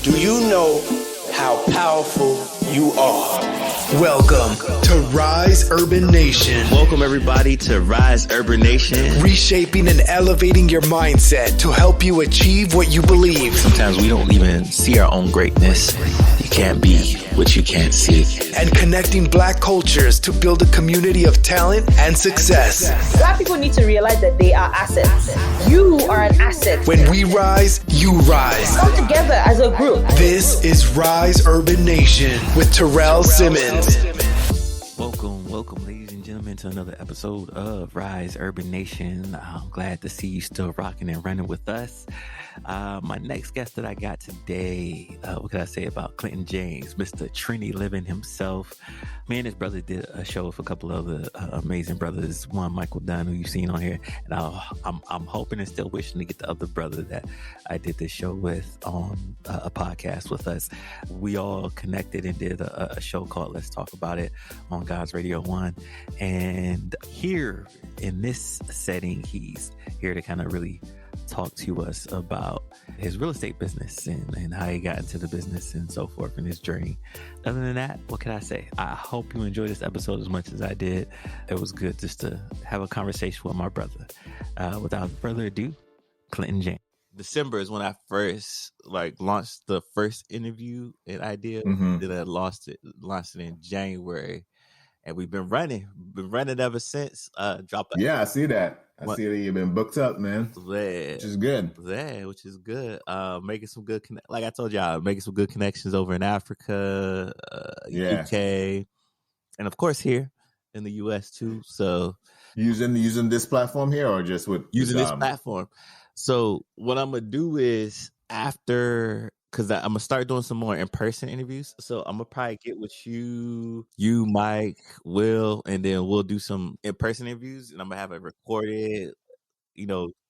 Do you know how powerful you are? Welcome to Rise Urban Nation. Welcome everybody to Rise Urban Nation. Reshaping and elevating your mindset to help you achieve what you believe. Sometimes we don't even see our own greatness. You can't be what you can't see. And connecting Black cultures to build a community of talent and success. Black people need to realize that they are assets. You are an asset. When we rise, you rise. Come together as a group. This is Rise Urban Nation with Terrell Simmons. Welcome, ladies and gentlemen, to another episode of Rise Urban Nation. I'm glad to see you still rocking and running with us. My next guest that I got today, what can I say about Clinton James, Mr. Trini Living himself. Me and his brother did a show with a couple of other amazing brothers. One, Michael Dunn, who you've seen on here. And I'm hoping and still wishing to get the other brother that I did this show with on a podcast with us. We all connected and did a show called Let's Talk About It on God's Radio 1. And here in this setting, he's here to kind of really talk to us about his real estate business and how he got into the business and so forth in his journey. Other than that, what can I say? I hope you enjoyed this episode as much as I did. It was good just to have a conversation with my brother. Without further ado, Clinton James. December is when I first launched the first interview and idea. Then I launched it in January. And we've been running ever since. Yeah, I see that. I see that you've been booked up, man. Yeah, which is good. Yeah, which is good. Making some good, like I told y'all, making some good connections over in Africa, UK, and of course here in the US too. So using this platform here, or just with using this platform. So what I'm gonna do is because I'm going to start doing some more in-person interviews. So I'm going to probably get with you, Mike, Will, and then we'll do some in-person interviews. And I'm going to have it recorded,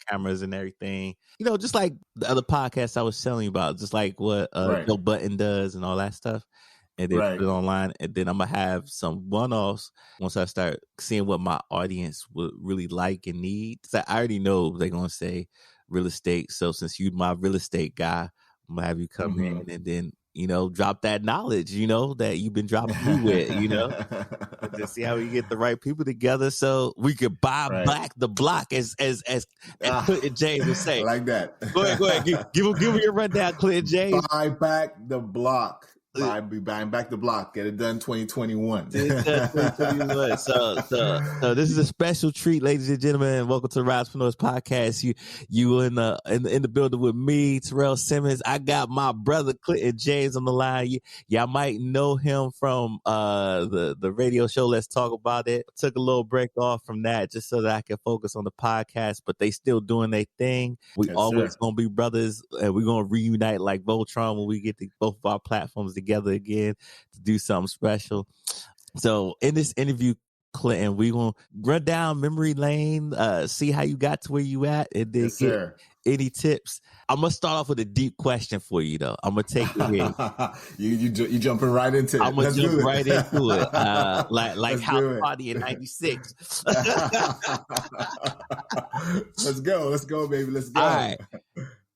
cameras and everything. Just like the other podcasts I was telling you about, just like what Joe Button does and all that stuff. And then put it online. And then I'm going to have some one-offs once I start seeing what my audience would really like and need. So I already know they're going to say real estate. So since you're my real estate guy, I'm gonna have you come in and then, drop that knowledge, that you've been dropping me with, and just see how we get the right people together so we could buy back the block as Clinton James would say. Like that. Go ahead. Give me your rundown, Clinton James. Buy back the block. Be buying back the block. Get it done 2021. So this is a special treat, ladies and gentlemen. Welcome to the RiseUrbanNation podcast. You in the building with me, Terrell Simmons. I got my brother Clinton James on the line. Y'all might know him from the radio show. Let's Talk About It. Took a little break off from that just so that I can focus on the podcast, but they still doing their thing. We always gonna be brothers, and we're gonna reunite like Voltron when we get both of our platforms together again to do something special. So in this interview, Clinton, we're going to run down memory lane, see how you got to where you at, and then get any tips. I'm going to start off with a deep question for you, though. I'm going to take it in. You jumping right into it. I'm going to jump right into it. Like House Party in 96. Let's go, baby. Let's go. All right.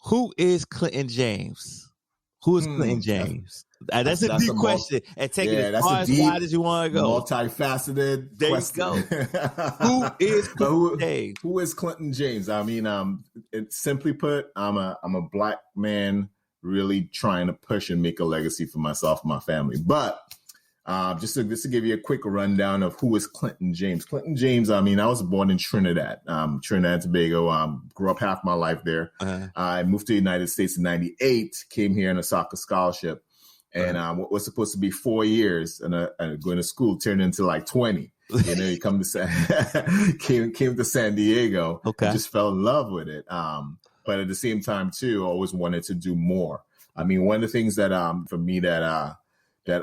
Who is Clinton James? Who is Clinton James? That's a deep question. And take it as far as wide as you want to go. Multifaceted there question. You go. Who is Clinton James? Who is Clinton James? I mean, simply put, I'm a Black man really trying to push and make a legacy for myself and my family. But just to give you a quick rundown of who is Clinton James. Clinton James, I mean, I was born in Trinidad, Trinidad and Tobago. Grew up half my life there. I moved to the United States in 98, came here on a soccer scholarship. And what was supposed to be 4 years and going to school turned into like 20. You come to came to San Diego. Okay. Just fell in love with it. But at the same time, too, I always wanted to do more. I mean, one of the things that for me that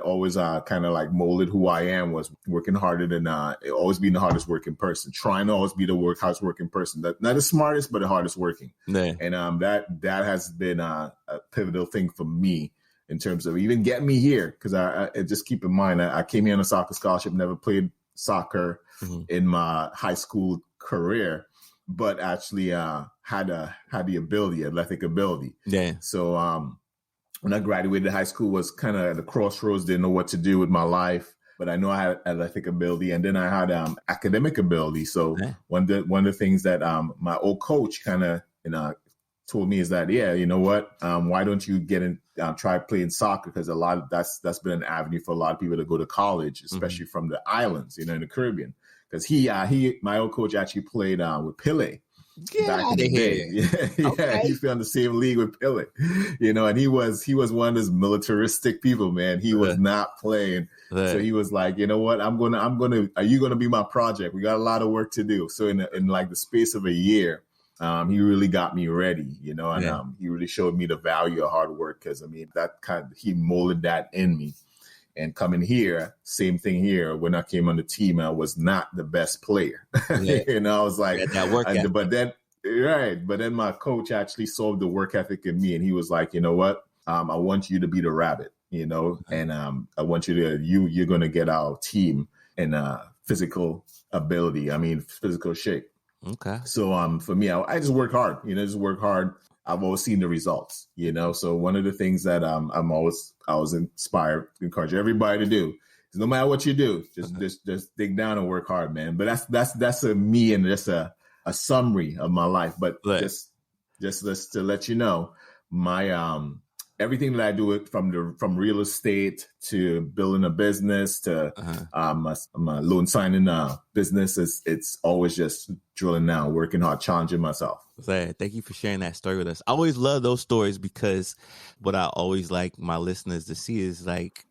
always kind of like molded who I am was working harder than always being the hardest working person, trying to always be the hardest working person, not the smartest, but the hardest working. Yeah. And that has been a pivotal thing for me in terms of even getting me here. Because I just keep in mind, I came here on a soccer scholarship, never played soccer in my high school career, but actually had the ability, athletic ability. Yeah. So when I graduated high school, was kind of at the crossroads, didn't know what to do with my life. But I know I had athletic ability, and then I had academic ability. So one of the things that my old coach kind of told me is that, you know what, why don't you get in, try playing soccer? Because a lot of that's been an avenue for a lot of people to go to college, especially from the islands, in the Caribbean. Because my old coach actually played with Pele. Back in the day. Yeah, he fell in the same league with Pele, and he was one of those militaristic people, man. He was not playing. So he was like, you know what, are you gonna be my project? We got a lot of work to do. So in like the space of a year, he really got me ready, and he really showed me the value of hard work. Because he molded that in me. And coming here, same thing here. When I came on the team, I was not the best player. I was like, that work ethic. But then my coach actually saw the work ethic in me, and he was like, you know what? I want you to be the rabbit, and I want you're going to get our team in physical ability. Physical shape. Okay. So for me, I just work hard. Just work hard. I've always seen the results, So one of the things that I was inspired to encourage everybody to do is, no matter what you do, just dig down and work hard, man. But that's a me and just a summary of my life. But just to let you know, my everything that I do from real estate to building a business to my loan signing business, it's always just drilling down, working hard, challenging myself. Thank you for sharing that story with us. I always love those stories, because what I always like my listeners to see is like,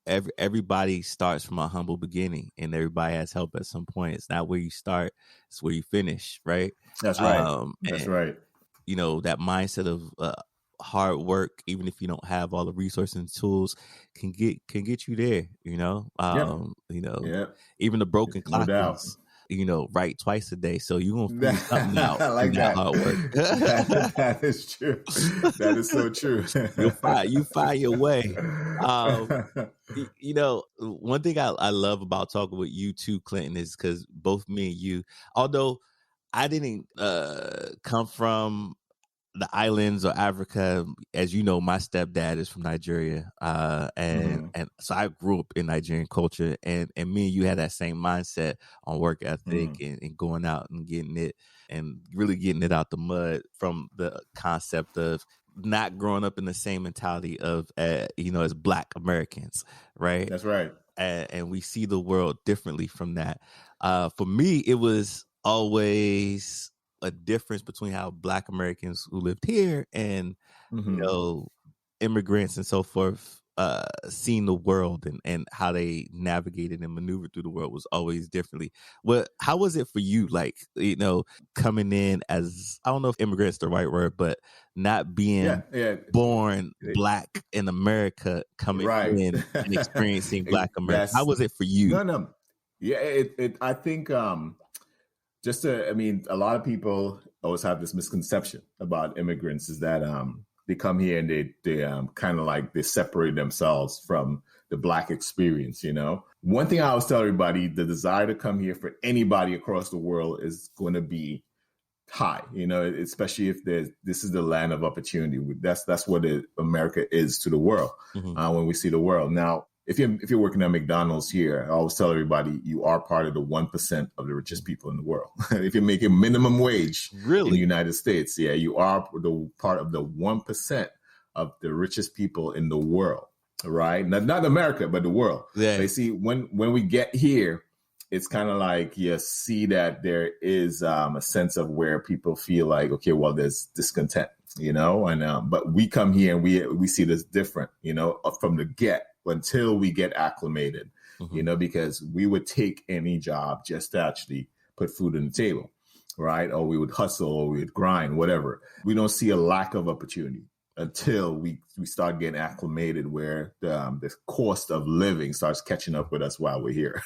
everybody starts from a humble beginning, and everybody has help at some point. It's not where you start, it's where you finish, right? That's right. That's right. That mindset of hard work, even if you don't have all the resources and tools, can get you there. Even the broken clock is, right twice a day. So you're gonna figure something out. I like that. Hard work. That is true. That is so true. You find your way. One thing I love about talking with you too, Clinton, is because both me and you, although I didn't come from the islands or Africa, as you know, my stepdad is from Nigeria, and so I grew up in Nigerian culture, and me and you had that same mindset on work ethic and going out and getting it, and really getting it out the mud, from the concept of not growing up in the same mentality of as Black Americans, right? That's right. And we see the world differently from that. For me, it was always a difference between how Black Americans who lived here and immigrants and so forth seeing the world and how they navigated and maneuvered through the world was always differently. How was it for you, like, coming in as, I don't know if immigrant's the right word, but not being born Black in America, coming in and experiencing Black America? How was it for you? No. Yeah, I think a lot of people always have this misconception about immigrants, is that they come here and they kind of like they separate themselves from the Black experience. One thing I always tell everybody: the desire to come here for anybody across the world is going to be high. Especially if this is the land of opportunity. That's what America is to the world. When we see the world now. If you're working at McDonald's here, I always tell everybody you are part of the 1% of the richest people in the world. If you're making minimum wage in the United States, you are part of the 1% of the richest people in the world, right? Not America, but the world. Yeah. They see when we get here, it's kind of like you see that there is a sense of where people feel like, okay, well, there's discontent, and but we come here and we see this different, from the get. Until we get acclimated, because we would take any job just to actually put food on the table, right? Or we would hustle, or we would grind, whatever. We don't see a lack of opportunity until we start getting acclimated, where the cost of living starts catching up with us while we're here,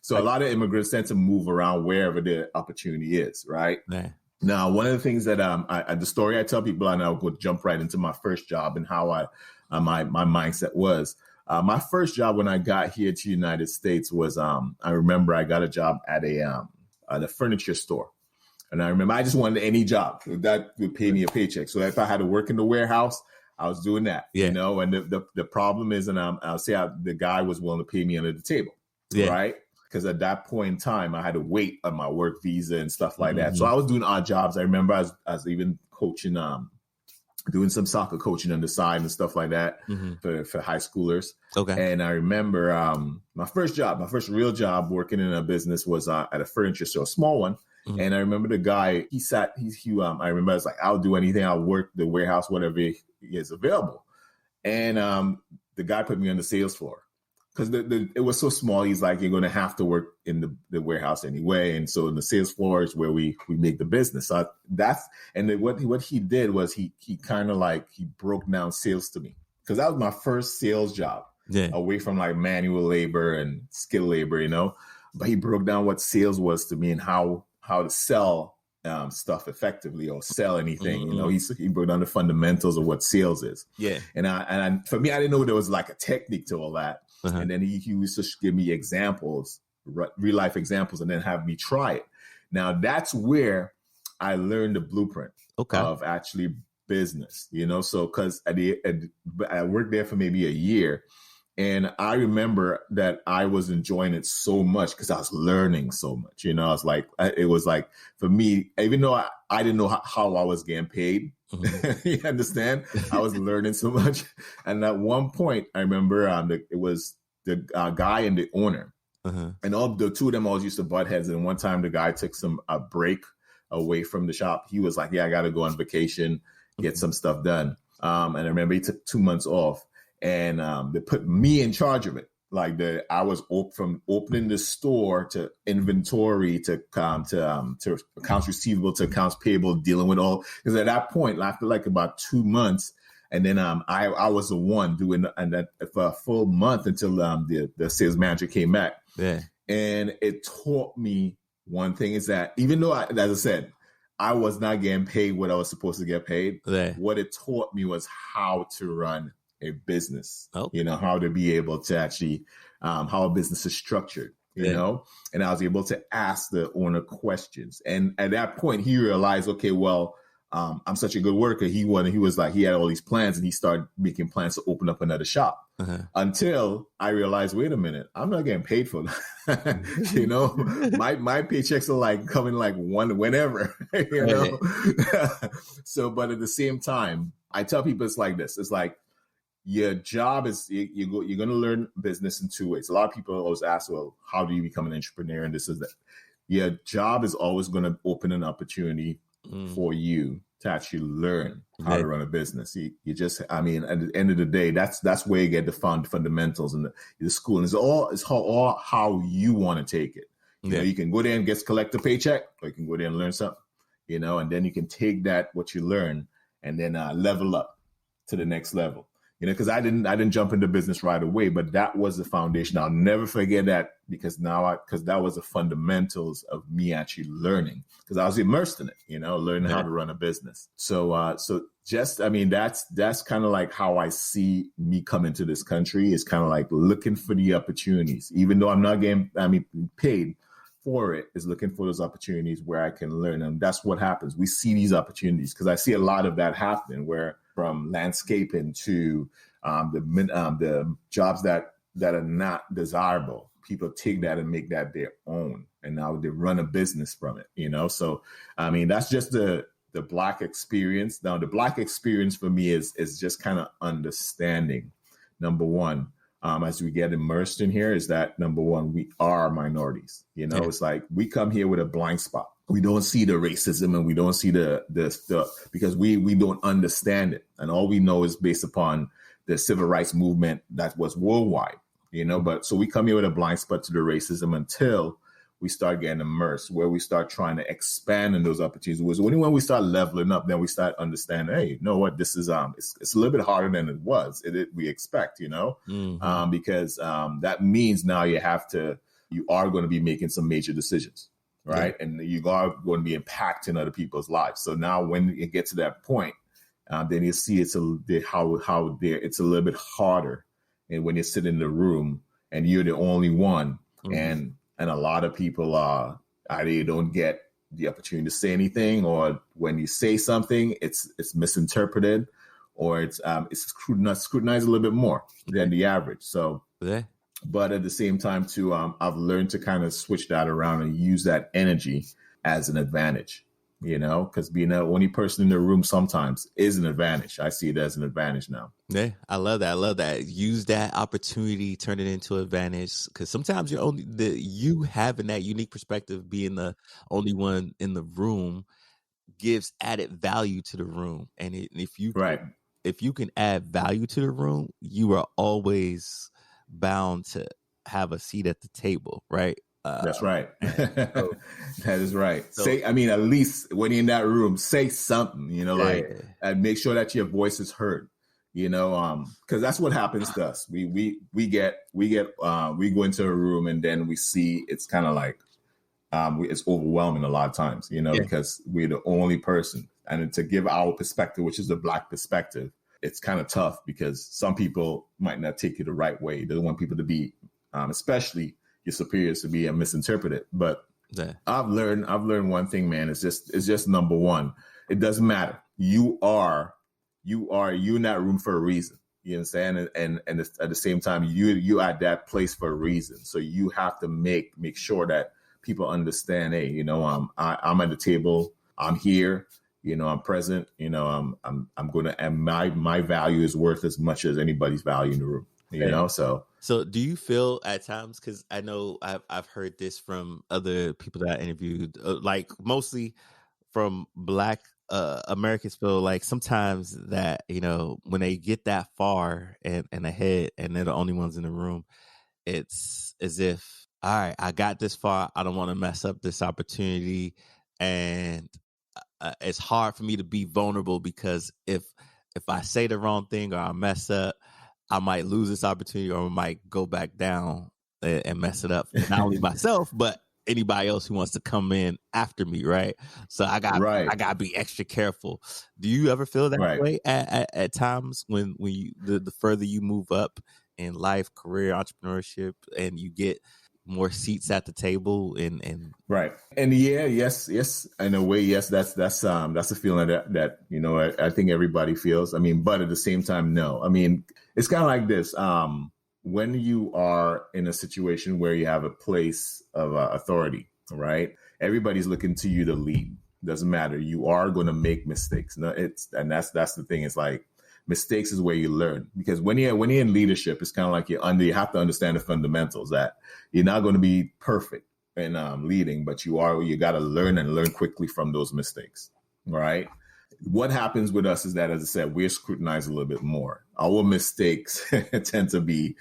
So a lot of immigrants tend to move around wherever the opportunity is, right? Yeah. Now, one of the things that the story I tell people, and I'll go jump right into my first job and how my mindset was. My first job when I got here to the United States was I remember I got a job at a furniture store. And I remember I just wanted any job that would pay me a paycheck. So if I had to work in the warehouse, I was doing that, you know, and the problem is, and I'll say the guy was willing to pay me under the table, right? Because at that point in time, I had to wait on my work visa and stuff like that. So I was doing odd jobs. I remember I was even coaching, doing some soccer coaching on the side and stuff like that for high schoolers. Okay. And I remember my first real job working in a business was at a furniture store, a small one. And I remember the guy, I remember I was like, I'll do anything. I'll work the warehouse, whatever is available. And the guy put me on the sales floor because it was so small. He's like, you're going to have to work in the warehouse anyway. And so the sales floor is where we make the business. So what he did was he kind of like, he broke down sales to me because that was my first sales job away from like manual labor and skill labor, you know, but he broke down what sales was to me and how to sell stuff effectively or sell anything. You know, he broke down the fundamentals of what sales is. Yeah. And for me, I didn't know there was like a technique to all that. And then he used to give me examples, real life examples, and then have me try it. Now that's where I learned the blueprint of actually business, you know? So, cause I worked there for maybe a year. And I remember that I was enjoying it so much because I was learning so much. You know, I was like, it was like for me, even though I didn't know how I was getting paid, you understand? I was learning so much. And at one point, I remember it was the guy and the owner. And all the two of them always used to butt heads. And one time the guy took a break away from the shop. He was like, yeah, I got to go on vacation, get some stuff done. And I remember he took 2 months off. And they put me in charge of it. Like I was from opening the store to inventory to accounts receivable to accounts payable, dealing with all. Because at that point, after like about 2 months, and then I was the one doing that for a full month until the sales manager came back. Yeah, and it taught me one thing is that even though, as I said, I was not getting paid what I was supposed to get paid, what it taught me was how to run a business, you know, how to be able to actually, how a business is structured, you know, and I was able to ask the owner questions. And at that point, he realized, okay, well, I'm such a good worker. He was like, he had all these plans and he started making plans to open up another shop until I realized, wait a minute, I'm not getting paid for that. You know, my paychecks are like coming like whenever, you know? So, but at the same time, I tell people it's like this. It's like, your job is you're going to learn business in two ways. A lot of people always ask, well, how do you become an entrepreneur? And this is that. Your job is always going to open an opportunity for you to actually learn how to run a business. You just, I mean, at the end of the day, that's where you get the fundamentals and the school. And it's all how you want to take it. You know, you can go there and collect a paycheck, or you can go there and learn something, you know, and then you can take what you learn and then level up to the next level. You know, because I didn't jump into business right away, but that was the foundation. I'll never forget that because that was the fundamentals of me actually learning because I was immersed in it, you know, learning how to run a business. So just, I mean, that's kind of like how I see me coming to this country is kind of like looking for the opportunities, even though I'm not getting, paid for it, is looking for those opportunities where I can learn. And that's what happens. We see these opportunities because I see a lot of that happening where from landscaping to the jobs that are not desirable, people take that and make that their own. And now they run a business from it, you know? So, I mean, that's just the Black experience. Now, the Black experience for me is just kind of understanding, number one, as we get immersed in here, is that number one, we are minorities. You know, it's like we come here with a blind spot. We don't see the racism and we don't see the stuff because we don't understand it. And all we know is based upon the civil rights movement that was worldwide, you know, but so we come here with a blind spot to the racism until we start getting immersed, where we start trying to expand in those opportunities. It was only when we start leveling up, then we start understanding, hey, you know what, this is, it's a little bit harder than it was, we expect, you know, because that means now you are going to be making some major decisions. Right. Yeah. And you are going to be impacting other people's lives. So now when you get to that point, then you see it's a little bit harder. And when you sit in the room and you're the only one and a lot of people they don't get the opportunity to say anything, or when you say something, it's misinterpreted, or it's scrutinized a little bit more than the average. So, but at the same time too, I've learned to kind of switch that around and use that energy as an advantage. Because being the only person in the room sometimes is an advantage. I see it as an advantage now. Yeah, I love that. Use that opportunity, turn it into an advantage. Because sometimes you having that unique perspective, being the only one in the room, gives added value to the room. And if you can add value to the room, you are always bound to have a seat at the table, right? That's right. That is right. So, at least when you're in that room, say something, and make sure that your voice is heard, because that's what happens to us. We go into a room and then we see it's kind of like, it's overwhelming a lot of times, because we're the only person. And to give our perspective, which is the Black perspective, it's kind of tough because some people might not take you the right way. They don't want people to be, especially your superiors, to be misinterpreted. But I've learned one thing, man. It's just number one. It doesn't matter. You in that room for a reason. You understand? And at the same time, you at that place for a reason. So you have to make sure that people understand. Hey, I'm at the table. I'm here. I'm present. I'm gonna, and my value is worth as much as anybody's value in the room. So do you feel at times, because I know I've heard this from other people that I interviewed, like mostly from Black Americans, feel like sometimes that, when they get that far and ahead and they're the only ones in the room, it's as if, all right, I got this far. I don't want to mess up this opportunity. And it's hard for me to be vulnerable because if I say the wrong thing or I mess up, I might lose this opportunity or I might go back down and mess it up. Not only myself, but anybody else who wants to come in after me, right? So I got to be extra careful. Do you ever feel that way at times when you the further you move up in life, career, entrepreneurship, and you get more seats at the table and right? And yes, in a way, yes, that's a feeling that I think everybody feels. But at the same time, no. It's kind of like this. When you are in a situation where you have a place of authority, right? Everybody's looking to you to lead. Doesn't matter. You are going to make mistakes. No, that's the thing. It's like mistakes is where you learn, because when you're in leadership, it's kind of like you have to understand the fundamentals that you're not going to be perfect in leading, but you got to learn quickly from those mistakes, right? What happens with us is that, as I said, we're scrutinized a little bit more. Our mistakes tend to be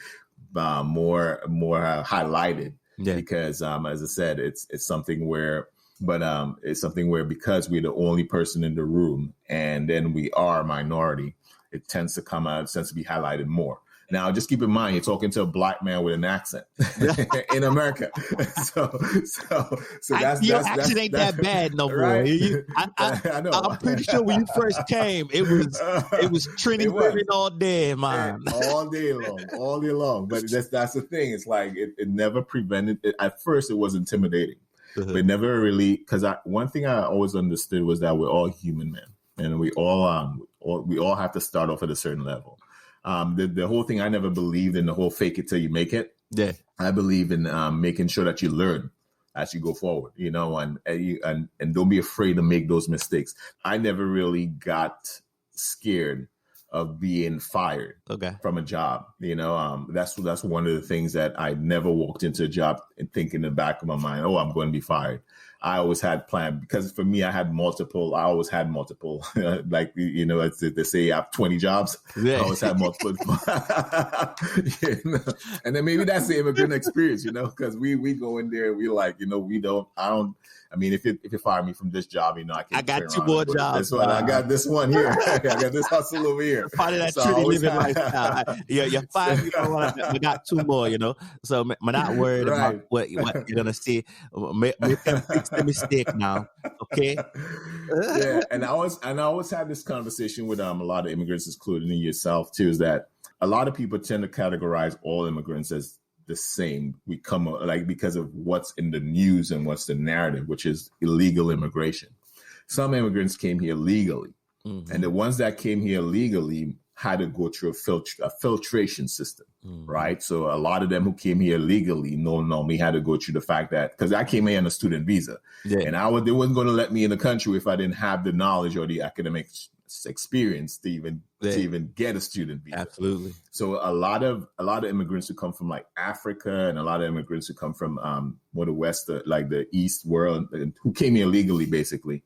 more highlighted because, as I said, it's something where, because we're the only person in the room and then we are a minority, it tends to be highlighted more. Now, just keep in mind, you're talking to a Black man with an accent in America. So that's your accent ain't that bad no more. Right? I know. I'm pretty sure when you first came, it was Trinity all day, man. All day long. But that's the thing. It's like it never prevented it. At first, it was intimidating, but never really. Because one thing I always understood was that we're all human men, and we all have to start off at a certain level. The whole thing, I never believed in the whole fake it till you make it. Yeah, I believe in making sure that you learn as you go forward, and don't be afraid to make those mistakes. I never really got scared of being fired from a job. That's one of the things that I never walked into a job and think in the back of my mind, oh, I'm going to be fired. I always had planned, because for me, I always had multiple, like, they say I have 20 jobs. Yeah. I always had multiple. And then maybe that's the immigrant experience, because we go in there, we like, if you fire me from this job, I got two more jobs. I got this one here. I got this hustle over here. Part of that Trinity living lifestyle. You fired me. We got two more, So I'm not worried about what you're going to see. Fix the mistake now, okay? Yeah, and I always had this conversation with a lot of immigrants, including yourself too, is that a lot of people tend to categorize all immigrants as the same. We come like because of what's in the news and what's the narrative, which is illegal immigration. Some immigrants came here legally, and the ones that came here legally had to go through a filtration system, right? So a lot of them who came here legally normally had to go through the fact that, because I came here on a student visa, and they wasn't going to let me in the country if I didn't have the knowledge or the academic experience to even get a student visa. Absolutely. So a lot of immigrants who come from like Africa and a lot of immigrants who come from more the West, like the East world, who came here legally, basically,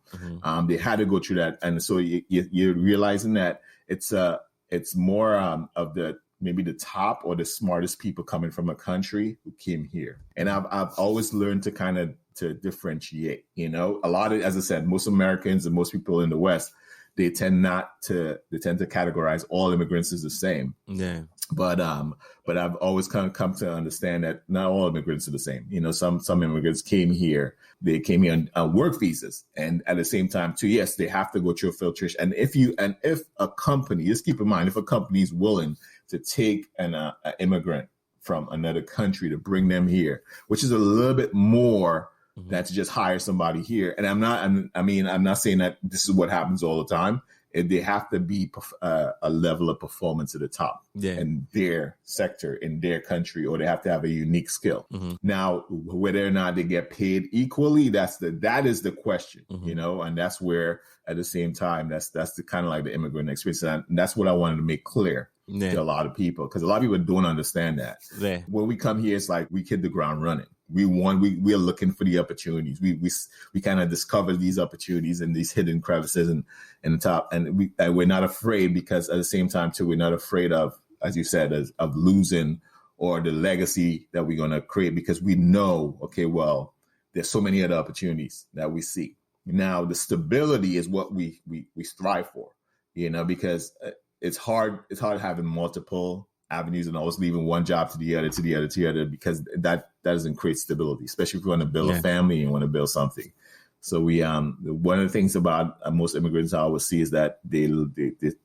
they had to go through that. And so you're realizing that it's more of maybe the top or the smartest people coming from a country who came here. And I've always learned to differentiate, a lot of, as I said, most Americans and most people in the West, they tend to categorize all immigrants as the same. Yeah. But I've always kind of come to understand that not all immigrants are the same. Some immigrants came here. They came here on work visas, and at the same time too, yes, they have to go through a filtration. And if a company, just keep in mind, if a company is willing to take an immigrant from another country to bring them here, which is a little bit more than to just hire somebody here. And I'm not saying that this is what happens all the time. They have to be a level of performance at the top in their sector, in their country, or they have to have a unique skill. Now, whether or not they get paid equally, that is the question, and that's where, at the same time, that's the kind of like the immigrant experience. And that's what I wanted to make clear to a lot of people, because a lot of people don't understand that. When we come here, it's like we hit the ground running. We are looking for the opportunities. We kind of discover these opportunities and these hidden crevices and the top, and we're not afraid, because at the same time too, we're not afraid of, as you said, of losing or the legacy that we're going to create, because we know, okay, well, there's so many other opportunities that we see. Now, the stability is what we strive for, because it's hard having multiple avenues and always leaving one job to the other, because that doesn't create stability, especially if you want to build a family and want to build something. So one of the things about most immigrants I always see is that they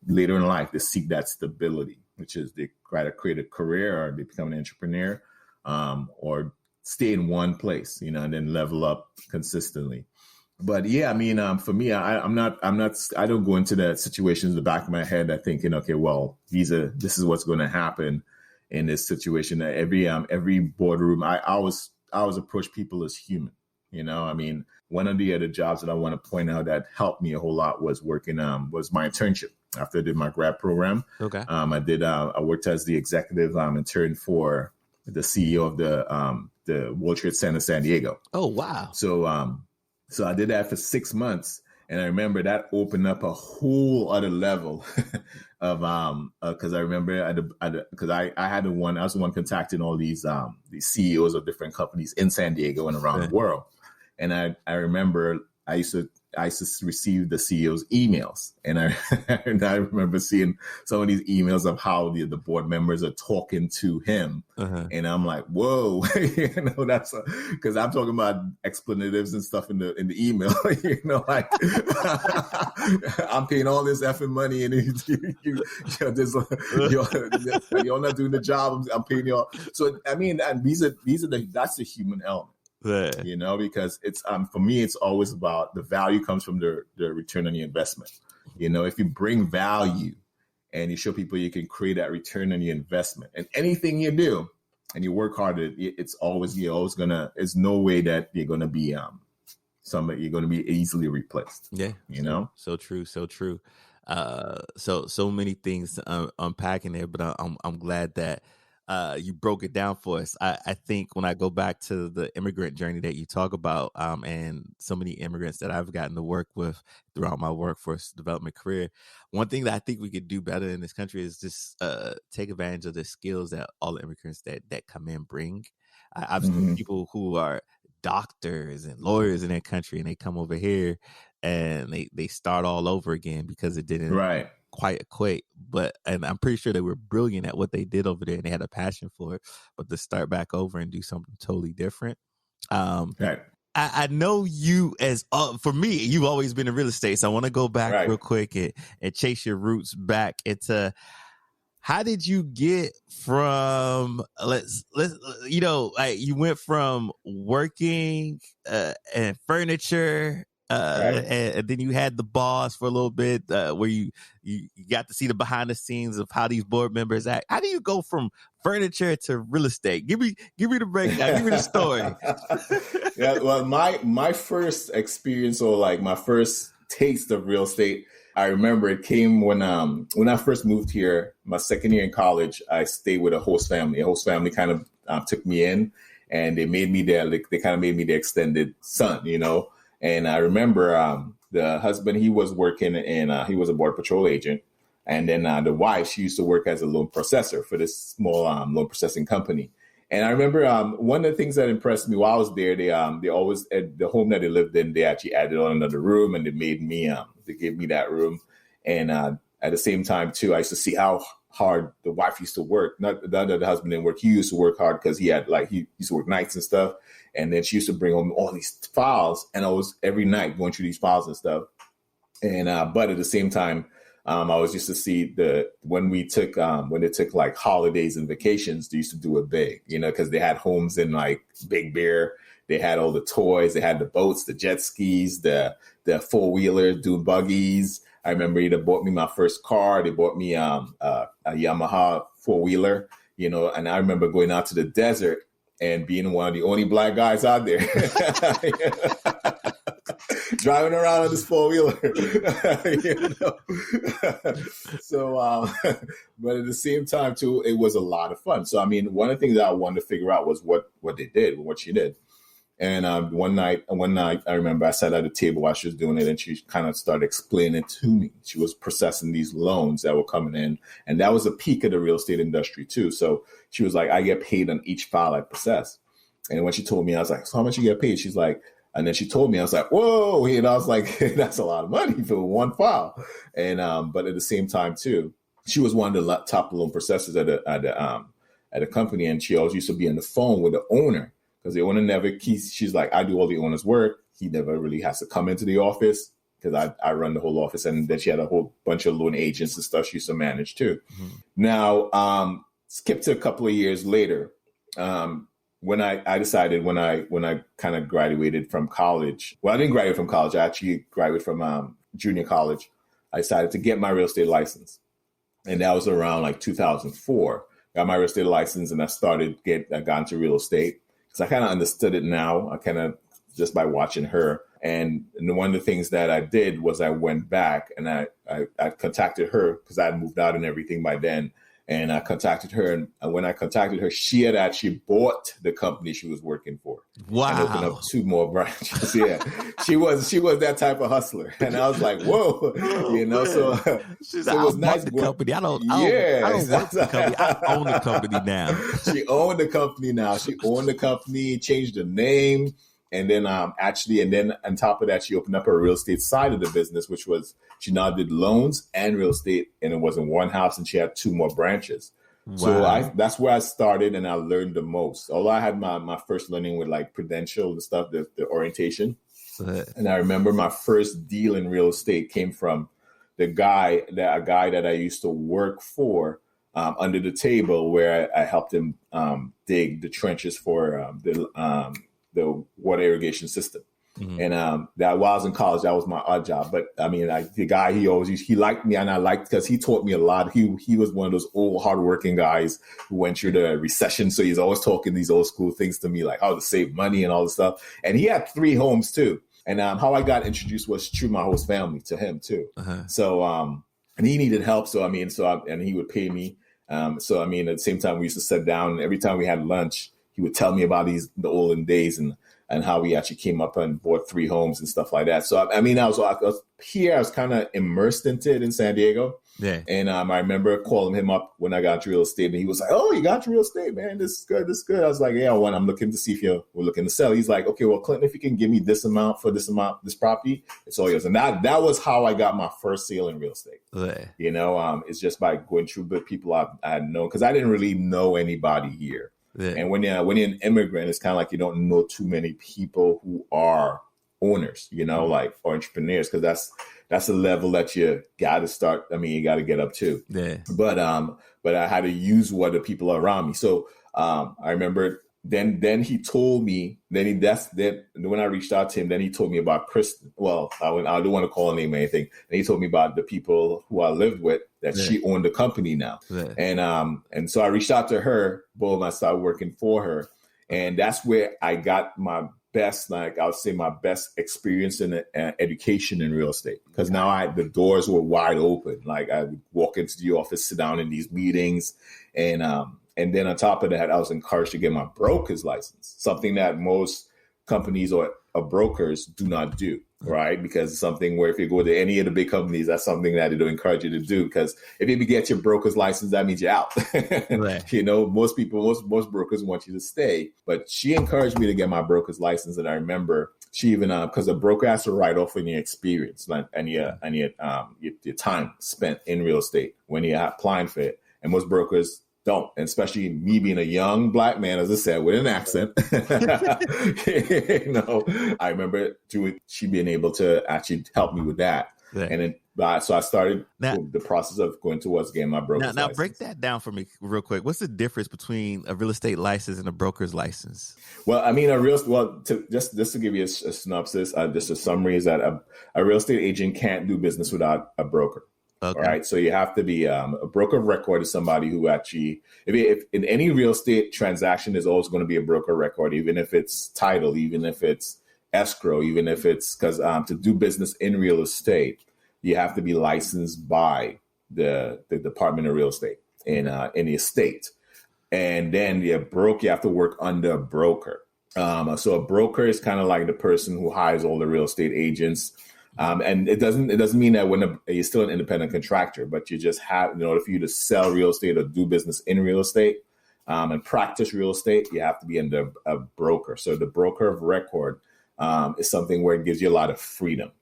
later in life, they seek that stability, which is they try to create a career, or they become an entrepreneur, or stay in one place, and then level up consistently. But yeah, for me, I don't go into that situation in the back of my head, thinking, okay, well, this is what's going to happen in this situation. Every boardroom, I always approach people as human. One of the other jobs that I want to point out that helped me a whole lot was was my internship after I did my grad program. Okay. I worked as the executive intern for the CEO of the World Trade Center San Diego. Oh, wow. So I did that for 6 months, and I remember that opened up a whole other level of because I remember because I was the one contacting all these CEOs of different companies in San Diego and around the world, and I remember I used to receive the CEO's emails, and I remember seeing some of these emails of how the board members are talking to him, and I'm like, whoa, that's because I'm talking about explanatives and stuff in the email, like I'm paying all this effing money, and you're not doing the job. I'm paying you all. So and that's the human element. Because it's for me, it's always about the value comes from the return on the investment. If you bring value and you show people you can create that return on the investment, and anything you do and you work hard, it's always there's no way that you're gonna be you're gonna be easily replaced. So true. So many things unpacking there, but I'm glad that you broke it down for us. I think when I go back to the immigrant journey that you talk about, and so many immigrants that I've gotten to work with throughout my workforce development career, one thing that I think we could do better in this country is just take advantage of the skills that all the immigrants that come in bring. I've seen people who are doctors and lawyers in that country, and they come over here and they start all over again because it didn't quite equate, and I'm pretty sure they were brilliant at what they did over there and they had a passion for it, but to start back over and do something totally different. I know you for me, you've always been in real estate, so I want to go back real quick and chase your roots back into how did you get from let's like you went from working and furniture Right. and then you had the boss for a little bit where you got to see the behind the scenes of how these board members act. How do you go from furniture to real estate? Give me the breakdown. Give me the story. Yeah, well, my first experience, or like my first taste of real estate, I remember it came when I first moved here, my second year in college. I stayed with a host family. A host family kind of took me in, and they made me they kind of made me their extended son, you know. And I remember the husband, he was working and he was a border patrol agent. And then the wife, she used to work as a loan processor for this small loan processing company. And I remember one of the things that impressed me while I was there, they always, at the home that they lived in, they actually added on another room, and they made me, they gave me that room. And at the same time, too, I used to see how hard the wife used to work. Not the husband didn't work. He used to work hard because he used to work nights and stuff. And then she used to bring home all these files, and I was every night going through these files and stuff. And but at the same time, I was used to see when they took like holidays and vacations, they used to do it big, you know, because they had homes in like Big Bear. They had all the toys, they had the boats, the jet skis, the 4-wheelers, dune buggies. I remember they bought me my first car. They bought me a Yamaha 4-wheeler, you know, and I remember going out to the desert and being one of the only black guys out there. Driving around on this 4-wheeler. You know? So, but at the same time, too, it was a lot of fun. So, I mean, one of the things that I wanted to figure out was what they did, what she did. And one night, I remember I sat at a table while she was doing it, and she kind of started explaining it to me. She was processing these loans that were coming in, and that was a peak of the real estate industry, too. So she was like, I get paid on each file I process. And when she told me, I was like, so how much you get paid? She's like, and then she told me, I was like, whoa, and I was like, that's a lot of money for one file. And but at the same time, too, she was one of the top loan processors at a company, and she always used to be on the phone with the owner because the owner never keeps. She's like, I do all the owner's work. He never really has to come into the office because I run the whole office. And then she had a whole bunch of loan agents and stuff she used to manage too. Mm-hmm. Now, skip to a couple of years later. When I decided when I kind of graduated from college, well, I didn't graduate from college. I actually graduated from junior college. I decided to get my real estate license. And that was around like 2004. Got my real estate license, and I got into real estate because I kind of understood it now. I kind of just by watching her. And one of the things that I did was I went back and I contacted her because I had moved out and everything by then. And I contacted her, and when I contacted her, she had actually bought the company she was working for. Wow! And opened up 2 more branches. Yeah, she was that type of hustler, and I was like, whoa, you know. So she's so like, it was I nice. The company. I don't work the company. I own the company now. She owned the company now. She owned the company, changed the name. And then and then on top of that, she opened up her real estate side of the business, which was she now did loans and real estate. And it was in one house, and she had 2 more branches. Wow. So that's where I started, and I learned the most. Although I had my first learning with like Prudential and stuff, the orientation. And I remember my first deal in real estate came from a guy that I used to work for under the table, where I helped him dig the trenches for the water irrigation system. Mm-hmm. And that while I was in college, that was my odd job. But I mean, the guy, he liked me, and I liked because he taught me a lot. He was one of those old hardworking guys who went through the recession. So he's always talking these old school things to me, like how to save money and all this stuff. And he had 3 homes too. And how I got introduced was through my host family to him too. Uh-huh. So and he needed help. So I mean, and he would pay me. So I mean, at the same time, we used to sit down, and every time we had lunch, he would tell me about the olden days and how we actually came up and bought 3 homes and stuff like that. So, I mean, I was here. I was kind of immersed into it in San Diego. Yeah. And I remember calling him up when I got to real estate, and he was like, "Oh, you got to real estate, man. This is good. This is good." I was like, "Yeah, I'm looking to see if we're looking to sell." He's like, "Okay, well, Clinton, if you can give me this amount for this property, it's all yours." And that was how I got my first sale in real estate. Yeah. You know, it's just by going through the people I had known, because I didn't really know anybody here. Yeah. And when you're an immigrant, it's kind of like you don't know too many people who are owners, you know, like, or entrepreneurs, because that's a level that you got to start. I mean, you got to get up to. Yeah. But I had to use what the people around me. So I remember then he told me, then when I reached out to him, then he told me about Kristen. Well, I don't want to call her name or anything. And he told me about the people who I lived with, that she owned the company now. Yeah. And so I reached out to her, boom, I started working for her. And that's where I got my best, like I would say my best experience in education in real estate. Because now the doors were wide open. Like I would walk into the office, sit down in these meetings, and then on top of that, I was encouraged to get my broker's license, something that most companies or brokers do not do, right? Because it's something where if you go to any of the big companies, that's something that they don't encourage you to do. Because if you get your broker's license, that means you're out. Right. You know, most brokers want you to stay. But she encouraged me to get my broker's license. And I remember she even, because a broker has to write off on your experience and your time spent in real estate when you're applying for it. And most brokers don't, and especially me being a young Black man, as I said, with an accent. You know, I remember she being able to actually help me with that. Right. And then, so I started the process of going towards getting my broker's license. Now, break that down for me real quick. What's the difference between a real estate license and a broker's license? Well, I mean, just to give you a synopsis, just a summary, is that a real estate agent can't do business without a broker. Okay. All right. So you have to be a broker of record is somebody who actually, if in any real estate transaction, there's always going to be a broker of record, even if it's title, even if it's escrow, even if it's because to do business in real estate, you have to be licensed by the Department of Real Estate in the state. And then you have to work under a broker. So a broker is kind of like the person who hires all the real estate agents. And it doesn't mean that when you're still an independent contractor, but you just have, in order for you to sell real estate or do business in real estate and practice real estate, you have to be under a broker. So the broker of record is something where it gives you a lot of freedom.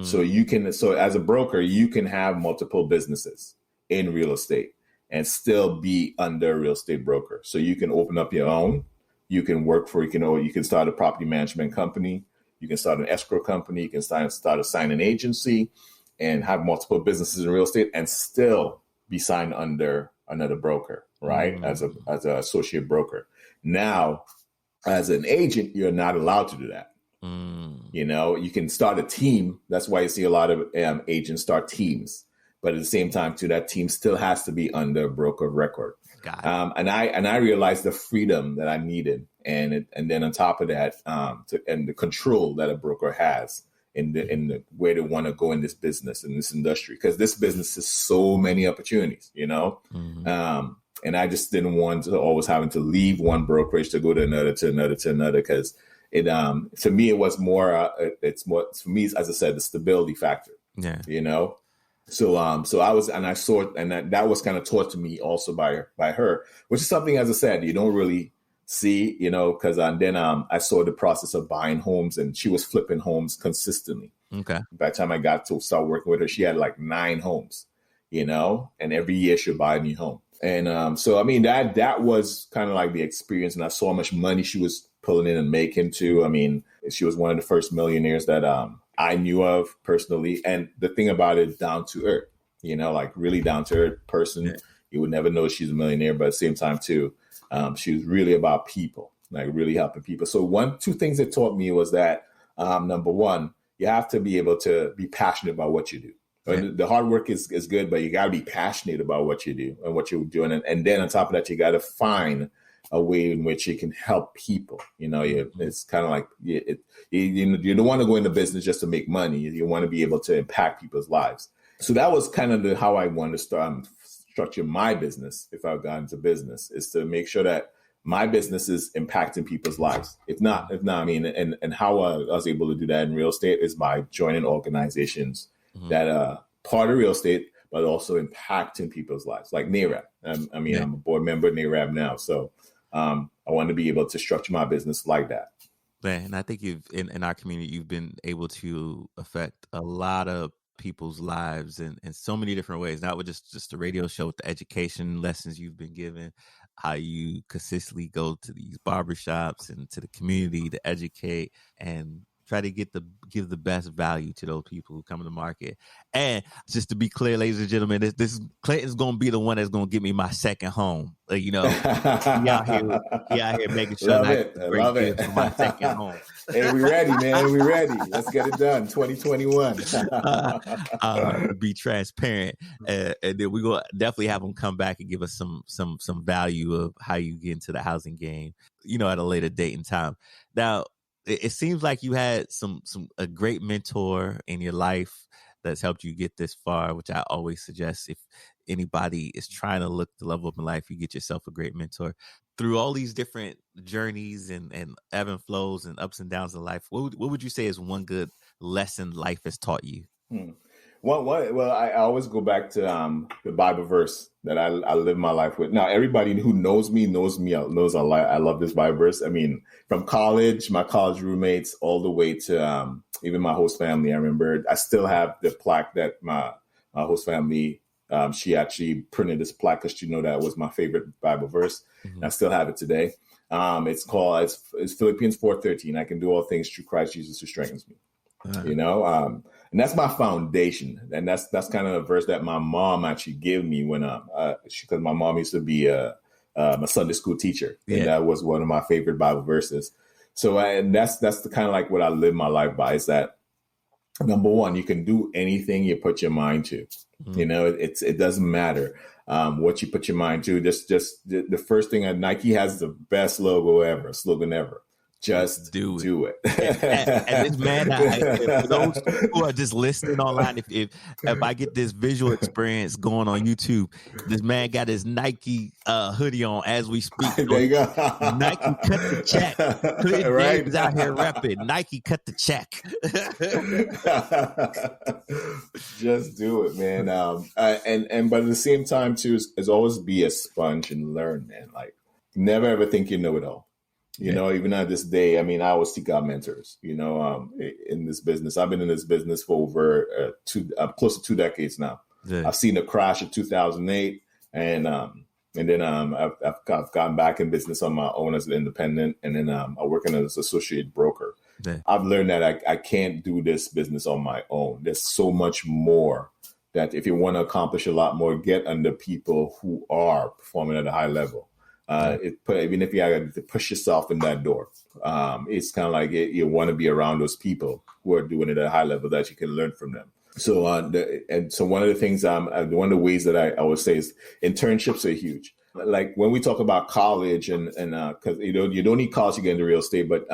So as a broker, you can have multiple businesses in real estate and still be under a real estate broker. So you can open up your own, you can you can start a property management company. You can start an escrow company. You can start a signing agency and have multiple businesses in real estate and still be signed under another broker, right? As an associate broker. Now, as an agent, you're not allowed to do that. You know, you can start a team. That's why you see a lot of agents start teams. But at the same time, too, that team still has to be under a broker of record. And I realized the freedom that I needed, and then on top of that, and the control that a broker has in the where they want to go in this business, in this industry, because this business has so many opportunities, you know. And I just didn't want to always having to leave one brokerage to go to another, because it to me it was more it's more for me, as I said, the stability factor. Yeah, you know. So I was, and I saw, and that was kind of taught to me also by her, which is something, as I said, you don't really see, you know, because then I saw the process of buying homes, and she was flipping homes consistently. Okay. By the time I got to start working with her, she had like 9 homes, you know, and every year she'd buy a new home. And so, I mean, that was kind of like the experience, and I saw how much money she was pulling in and making too. I mean, she was one of the first millionaires that I knew of personally. And the thing about it, down to earth, you know, like really down to earth person. Yeah. You would never know she's a millionaire, but at the same time too, she was really about people, like really helping people. So 2 things it taught me was that, number one, you have to be able to be passionate about what you do. Yeah. The hard work is good, but you got to be passionate about what you do and what you're doing. And then on top of that, you got to find a way in which you can help people. You know, it's kind of like you don't want to go into business just to make money. You want to be able to impact people's lives. So that was kind of how I wanted to structure my business. If I got into business, is to make sure that my business is impacting people's lives. If not, I mean, and how I was able to do that in real estate is by joining organizations that are part of real estate, but also impacting people's lives, like NARAB. I'm a board member at NARAB now. So I want to be able to structure my business like that. Man, and I think you've in our community, you've been able to affect a lot of people's lives in so many different ways. Not with just the radio show, with the education lessons you've been given, how you consistently go to these barbershops and to the community to educate and try to give the best value to those people who come to the market. And just to be clear, ladies and gentlemen, this Clinton's gonna be the one that's gonna give me my second home. He out here making sure Love I it. get great gifts for my second home. Hey, we ready, man. We ready. Let's get it done. 2021. Be transparent, and then we go definitely have them come back and give us some value of how you get into the housing game, at a later date and time. Now, it seems like you had a great mentor in your life that's helped you get this far, which I always suggest if anybody is trying to look to level up in life, you get yourself a great mentor. Through all these different journeys and ebb and flows and ups and downs in life, what would you say is one good lesson life has taught you? Well, I always go back to the Bible verse that I live my life with. Now, everybody who knows me knows I love this Bible verse. I mean, from college, my college roommates, all the way to even my host family. I remember I still have the plaque that my host family, she actually printed this plaque because she knew that was my favorite Bible verse. Mm-hmm. I still have it today. It's Philippians 4:13. I can do all things through Christ Jesus who strengthens me. Uh-huh. And that's my foundation. And that's kind of a verse that my mom actually gave me when because my mom used to be a Sunday school teacher. Yeah. And that was one of my favorite Bible verses. So and that's the kind of like what I live my life by, is that number one, you can do anything you put your mind to. Mm-hmm. It doesn't matter what you put your mind to. Just the first thing, Nike has the best slogan ever. Just do it. And this man, for those who are just listening online, if I get this visual experience going on YouTube, this man got his Nike hoodie on as we speak. There you go. Nike cut the check. Clinton right. Davis out here repping. Nike cut the check. Just do it, man. But at the same time too, is always be a sponge and learn, man. Like never ever think you know it all. Even at this day, I mean, I always seek out mentors, in this business. I've been in this business for over close to 2 decades now. Yeah. I've seen the crash of 2008. And then I've gotten back in business on my own as an independent. And then I'm working as an associate broker. Yeah. I've learned that I can't do this business on my own. There's so much more that if you want to accomplish a lot more, get under people who are performing at a high level. Even if you have to push yourself in that door, it's kind of like you want to be around those people who are doing it at a high level that you can learn from them. So, so one of the things, one of the ways that I always say is internships are huge. Like when we talk about college and because you don't need college to get into real estate, but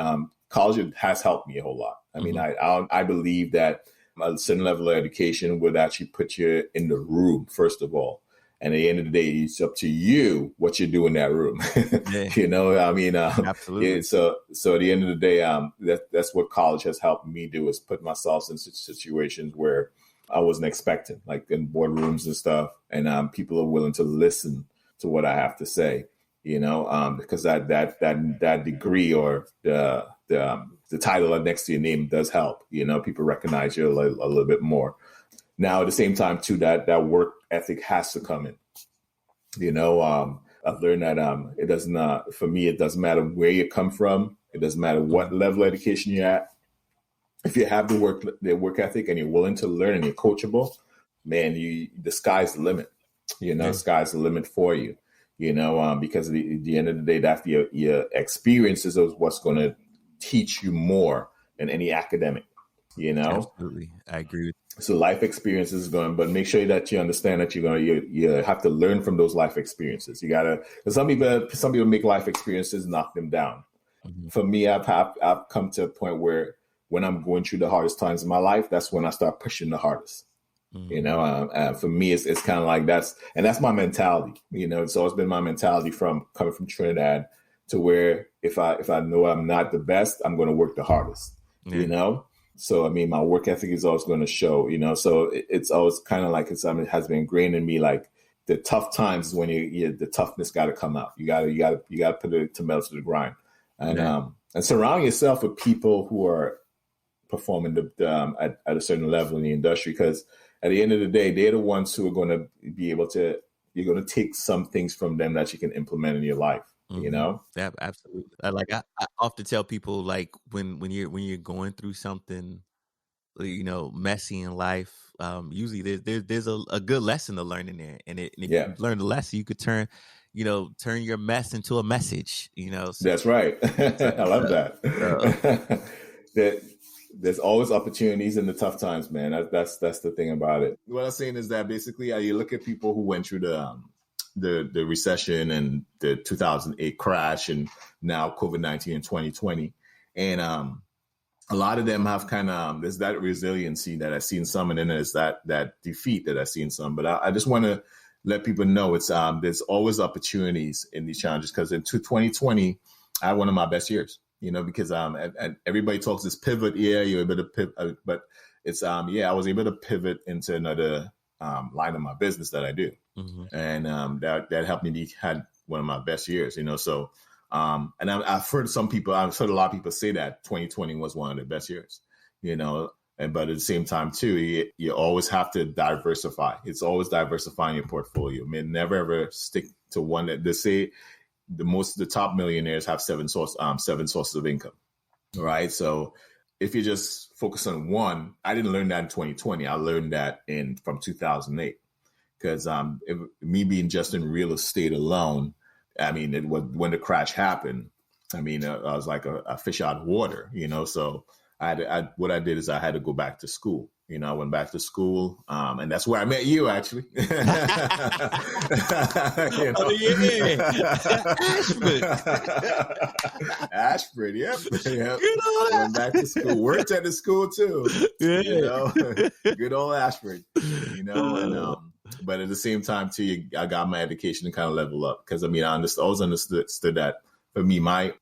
college has helped me a whole lot. I mean, I believe that a certain level of education would actually put you in the room first of all. And at the end of the day, it's up to you what you do in that room. Yeah. Absolutely. Yeah, so at the end of the day, that's what college has helped me do, is put myself in situations where I wasn't expecting, like in boardrooms and stuff. And people are willing to listen to what I have to say, because that degree or the title next to your name does help. People recognize you a little bit more. Now, at the same time, too, that work ethic has to come in. I've learned that it doesn't. For me, it doesn't matter where you come from. It doesn't matter what level of education you're at. If you have the work ethic and you're willing to learn and you're coachable, man, the sky's the limit. Sky's the limit for you. Because at the end of the day, that's your experiences is what's going to teach you more than any academic. Absolutely, I agree with you. So life experiences is going, but make sure that you understand that you have to learn from those life experiences. You gotta, because some people make life experiences knock them down. Mm-hmm. For me, I've come to a point where when I'm going through the hardest times in my life, that's when I start pushing the hardest. Mm-hmm. For me, it's kind of like that's my mentality. It's always been my mentality from coming from Trinidad to where if I know I'm not the best, I'm going to work the hardest. Mm-hmm. So, I mean, my work ethic is always going to show, so it's always kind of like it has been ingrained in me. Like the tough times is when the toughness got to come out. You got to put it to metal to the grind, and surround yourself with people who are performing at a certain level in the industry. Because at the end of the day, they're the ones who are going to be able to. You're going to take some things from them that you can implement in your life. you know? Yeah, absolutely. I often tell people, like, when you're going through something, messy in life, usually there's a good lesson to learn in there. And if Yeah, you learn the lesson, you could turn your mess into a message, so, that's right. I love that. That there's always opportunities in the tough times, man. That's the thing about it. What I'm saying is that basically, you look at people who went through the recession and the 2008 crash, and now COVID-19 in 2020, and a lot of them have kind of there's that resiliency that I've seen some, and then there's that defeat that I've seen some. But I just want to let people know it's there's always opportunities in these challenges, because in 2020 I had one of my best years. Because and everybody talks this pivot. Yeah, you're able to pivot, but it's I was able to pivot into another line of my business that I do, and that helped me had one of my best years. So and I've heard I've heard a lot of people say that 2020 was one of their best years. But at the same time too, you always have to diversify. It's always diversifying your portfolio. I mean, never ever stick to one. That they say the top millionaires have seven sources of income, right? So if you just focus on one, I didn't learn that in 2020. I learned that from 2008, because me being just in real estate alone, I mean, when the crash happened, I mean, I was like a fish out of water, So what I did is I had to go back to school. I went back to school, and that's where I met you, actually. Oh, yeah. Ashford, yep. Went back to school. Worked at the school, too. Yeah. Good old Ashford, and but at the same time, too, I got my education to kind of level up, because, I mean, I always understood that for me, my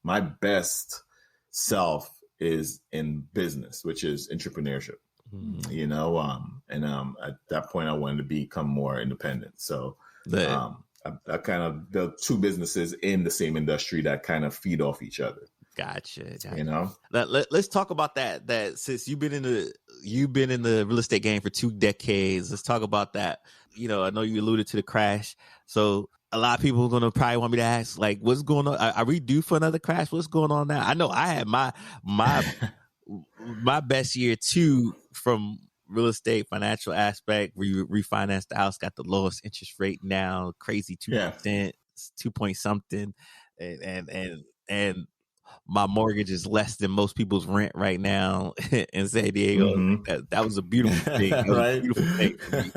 best self is in business, which is entrepreneurship. And at that point I wanted to become more independent. So I kind of built two businesses in the same industry that kind of feed off each other. Gotcha. Let's talk about that since you've been in the real estate game for 2 decades. Let's talk about that. I know you alluded to the crash, so a lot of people are going to probably want me to ask, like, what's going on? Are we due for another crash? What's going on now? I know I had my best year too, from real estate financial aspect, where you refinanced the house, got the lowest interest rate now, crazy 2%, 2 point something, and my mortgage is less than most people's rent right now in San Diego. That was a beautiful thing. Right? Beautiful thing for me.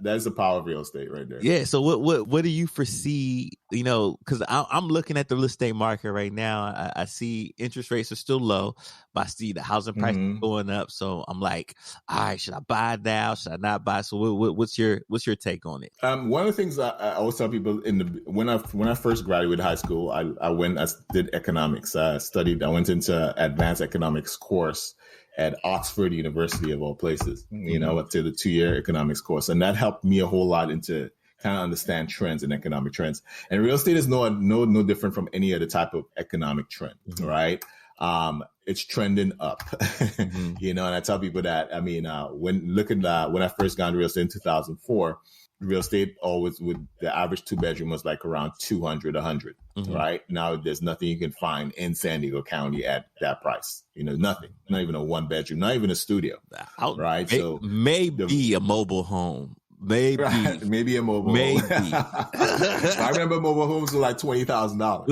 That's the power of real estate right there. Yeah. So what do you foresee? Because I'm looking at the real estate market right now. I see interest rates are still low, but I see the housing prices going up. So I'm like, all right, should I buy now? Should I not buy? So what's your take on it? One of the things I always tell people when I first graduated high school, I did economics. I went into advanced economics course at Oxford University, of all places, up to the 2-year economics course. And that helped me a whole lot into kind of understand trends and economic trends. And real estate is no different from any other type of economic trend, right? It's trending up, and I tell people that, I mean, when I first got into real estate in 2004, real estate the average 2-bedroom was like around 200, 100, right? Now there's nothing you can find in San Diego County at that price. Nothing, not even a 1-bedroom, not even a studio, right? So maybe a mobile home. Maybe. Right. Maybe a mobile home. I remember mobile homes were like $20,000.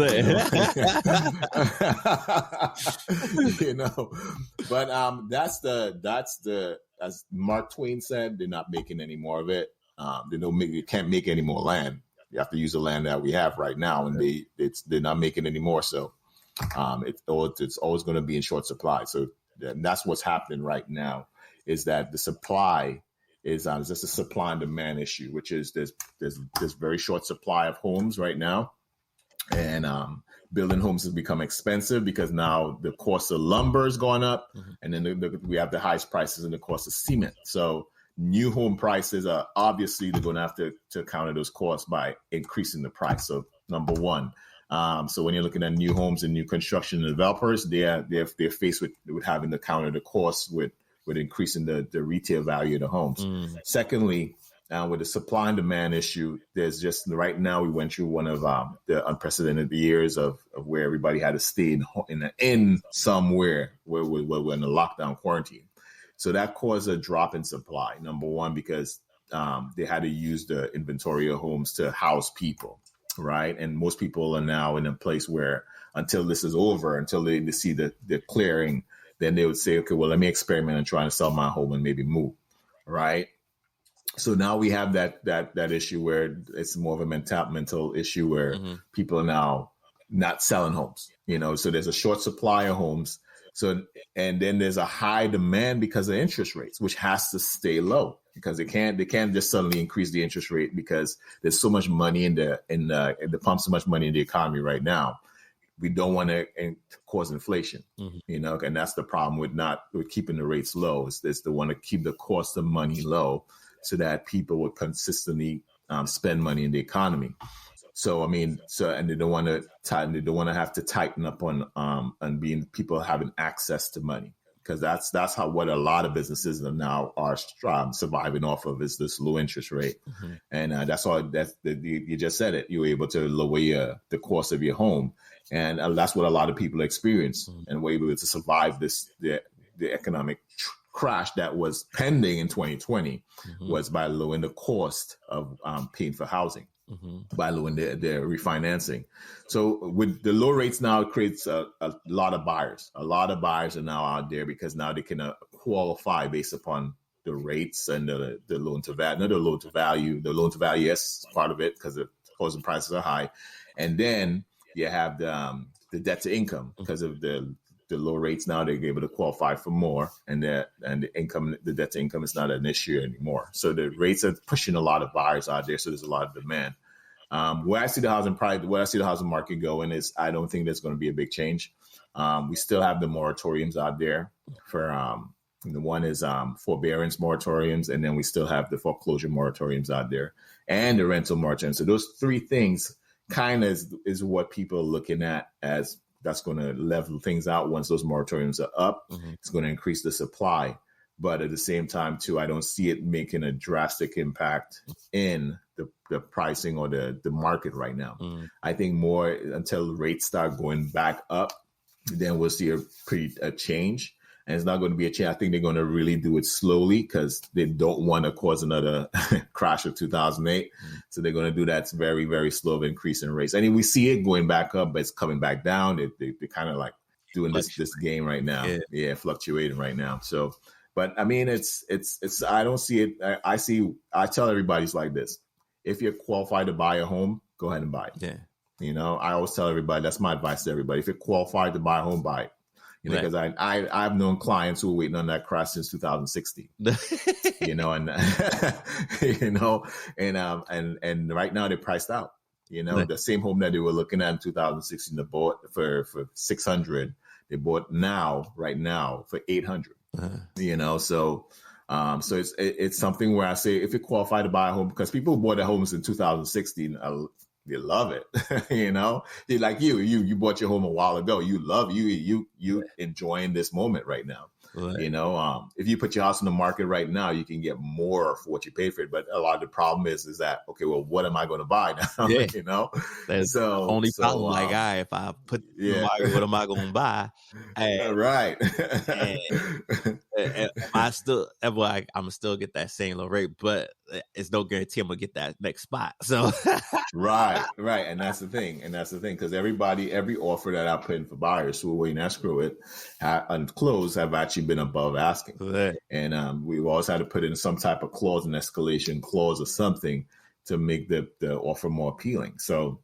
But that's the as Mark Twain said, they're not making any more of it. You can't make any more land. You have to use the land that we have right now, and they're not making any more. So it's always going to be in short supply. So that's what's happening right now, is that the supply is just a supply and demand issue, which is there's very short supply of homes right now, and building homes has become expensive because now the cost of lumber is going up, and then we have the highest prices in the cost of cement. So new home prices are obviously they're going to have to counter those costs by increasing the price. So number one. So when you're looking at new homes and new construction developers, they're faced with having to counter the costs with increasing the retail value of the homes. Secondly, with the supply and demand issue, there's just right now we went through one of the unprecedented years of where everybody had to stay in somewhere where we're in a lockdown quarantine. So that caused a drop in supply. Number one, because they had to use the inventory of homes to house people, right? And most people are now in a place where until this is over, until they see the clearing, then they would say, okay, well, let me experiment and try to sell my home and maybe move, right? So now we have that issue where it's more of a mental issue where people are now not selling homes, so there's a short supply of homes. So, and then there's a high demand because of interest rates, which has to stay low because they can't just suddenly increase the interest rate because there's so much money in the pump, so much money in the economy right now. We don't want to cause inflation, and that's the problem with keeping the rates low is they want to keep the cost of money low so that people will consistently spend money in the economy. So, and they don't want to have to tighten up on being people having access to money because that's what a lot of businesses now are surviving off of is this low interest rate. And that's all you just said it. You're able to lower the cost of your home. And that's what a lot of people experience and were able to survive the economic crash that was pending in 2020 was by lowering the cost of paying for housing, by lowering their refinancing. So with the low rates now, it creates a lot of buyers. A lot of buyers are now out there because now they can qualify based upon the rates and the loan to value, not the loan to value. The loan to value, yes, part of it because the housing prices are high. And then you have the debt to income because of the low rates now. They're able to qualify for more, and the debt to income is not an issue anymore. So the rates are pushing a lot of buyers out there. So there's a lot of demand. Where I see the housing market going is I don't think there's going to be a big change. We still have the moratoriums out there for the one is forbearance moratoriums, and then we still have the foreclosure moratoriums out there and the rental moratoriums. So those three things kind of is what people are looking at as that's going to level things out once those moratoriums are up. It's going to increase the supply. But at the same time, too, I don't see it making a drastic impact in the pricing or the market right now. I think more until rates start going back up, then we'll see a change. And it's not going to be a change. I think they're going to really do it slowly because they don't want to cause another crash of 2008. So they're going to do that very, very slow increase in rates. I mean, we see it going back up, but it's coming back down. They're kind of like doing this game right now. Yeah, fluctuating right now. So, but I mean, it's I don't see it. I tell everybody it's like this. If you're qualified to buy a home, go ahead and buy it. Yeah. I always tell everybody, that's my advice to everybody. If you're qualified to buy a home, buy it. Because I've known clients who were waiting on that crash since 2016, and right now they're priced out. The same home that they were looking at in 2016, they bought for 600, they bought right now for 800. So it's something where I say if you're qualified to buy a home, because people who bought their homes in 2016. They love it, They're like you bought your home a while ago. You love you enjoying this moment right now. Right. If you put your house on the market right now, you can get more for what you pay for it. But a lot of the problem is that, okay, well, what am I going to buy now? Yeah. That's the only problem. If I put the market, what am I going to buy? Right. And I'm still get that same low rate, but it's no guarantee I'm gonna get that next spot. So right, and that's the thing, because every offer that I put in for buyers who are waiting to escrow it and close have actually been above asking, right. And we've always had to put in some type of clause, an escalation clause or something to make the offer more appealing. So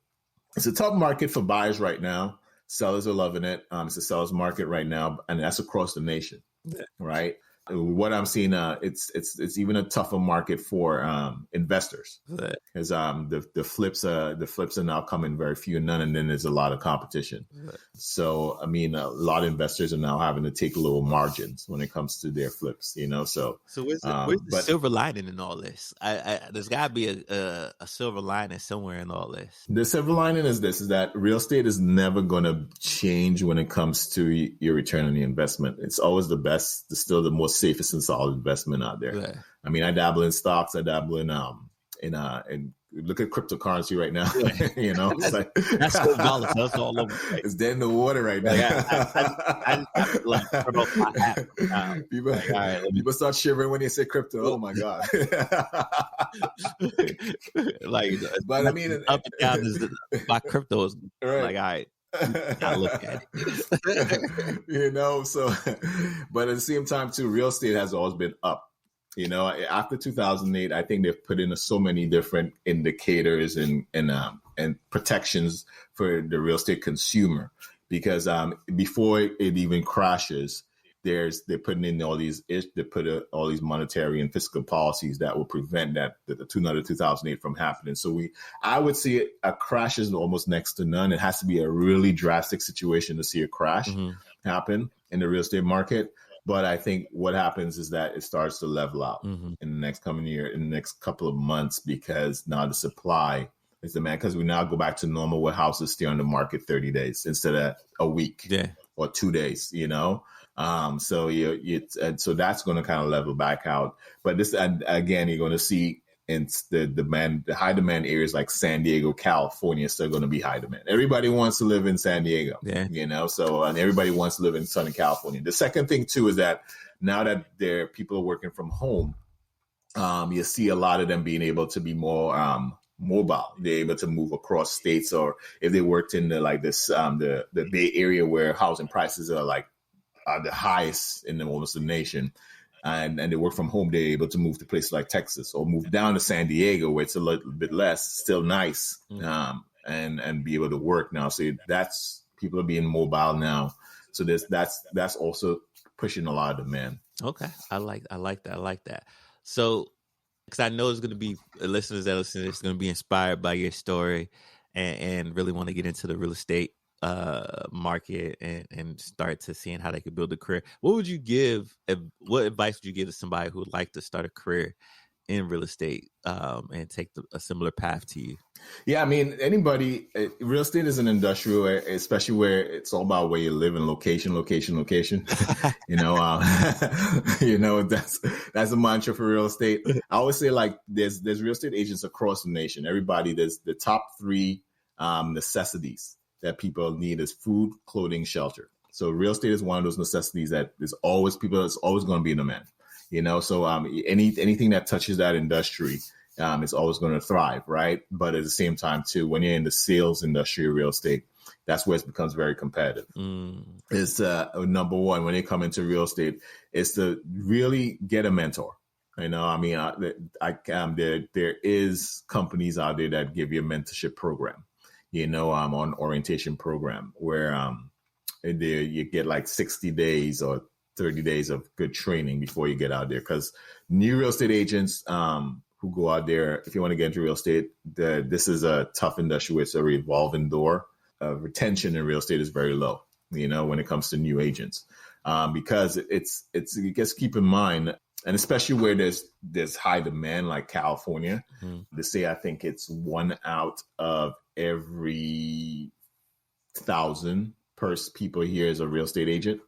it's a tough market for buyers right now. Sellers are loving it. It's a seller's market right now, and that's across the nation. Yeah. Right. What I'm seeing, it's even a tougher market for investors, because the flips are now coming very few and none, and then there's a lot of competition. Right. So I mean, a lot of investors are now having to take lower margins when it comes to their flips. So where's the silver lining in all this? There's got to be a silver lining somewhere in all this. The silver lining is that real estate is never going to change when it comes to your return on the investment. It's always the best. It's still the most most safest and solid investment out there. Yeah. I mean, I dabble in stocks. I dabble in look at cryptocurrency right now. You know, it's like That's so volatile. That's all over. It's dead in the water right now. I like turn off my app. People, like, all right, people start shivering when they say crypto. Oh my god! Like, but I mean, up and down is my crypto is right. like, all right. I look at it. You know, so but at the same time too, real estate has always been up. You know, after 2008, I think they've put in so many different indicators and protections for the real estate consumer, because before it even crashes, they're putting in all these monetary and fiscal policies that will prevent the 2008 from happening. So I would see a crash is almost next to none. It has to be a really drastic situation to see a crash happen in the real estate market. But I think what happens is that it starts to level out in the next coming year, in the next couple of months, because now the supply is demand, because we now go back to normal where houses stay on the market 30 days instead of a week or 2 days, you know? So so that's going to kind of level back out. But this, again, you're going to see in the high demand areas like San Diego, California, is still going to be high demand. Everybody wants to live in San Diego, you know, so, and everybody wants to live in Southern California. The second thing too is that now that people are working from home, you see a lot of them being able to be more mobile. They're able to move across states, or if they worked in the Bay Area where housing prices are the highest in almost the nation. And they work from home, they're able to move to places like Texas or move down to San Diego where it's a little bit less, still nice, and be able to work now. So people are being mobile now. So that's also pushing a lot of demand. Okay, I like that. So, because I know there's going to be listeners that listen, that's going to be inspired by your story and really want to get into the real estate market and start to seeing how they could build a career. What advice would you give to somebody who would like to start a career in real estate and take a similar path to you? Yeah, I mean, real estate is an industrial, especially where it's all about where you live and location. You know, you know, that's a mantra for real estate. I always say, like, there's real estate agents across the nation. Everybody, there's the top 3 necessities that people need is food, clothing, shelter. So real estate is one of those necessities that is always going to be in demand. You know, so anything that touches that industry is always going to thrive, right? But at the same time, too, when you're in the sales industry of real estate, that's where it becomes very competitive. It's number one, when they come into real estate, is to really get a mentor. You know, I mean, there is companies out there that give you a mentorship program. You know, on orientation program where you get like 60 days or 30 days of good training before you get out there. Because new real estate agents who go out there, if you want to get into real estate, this is a tough industry. It's a revolving door. Retention in real estate is very low, you know, when it comes to new agents, because you guess keep in mind, and especially where there's high demand like California, they say I think it's 1 out of every 1,000 people here is a real estate agent.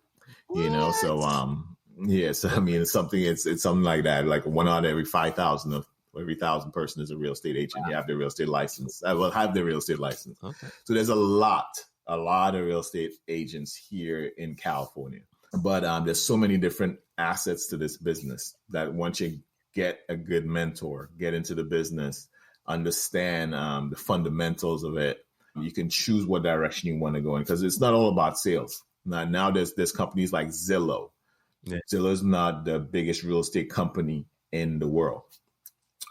What? You know, so so I mean, it's something like that, like 1 out of every 5,000 of every 1,000 person is a real estate agent. Wow. You have their real estate license. I will have their real estate license. Okay. So there's a lot of real estate agents here in California, but there's so many different assets to this business that once you get a good mentor, get into the business, understand the fundamentals of it, you can choose what direction you want to go in, because it's not all about sales. Now there's companies like Zillow. Yeah. Zillow is not the biggest real estate company in the world,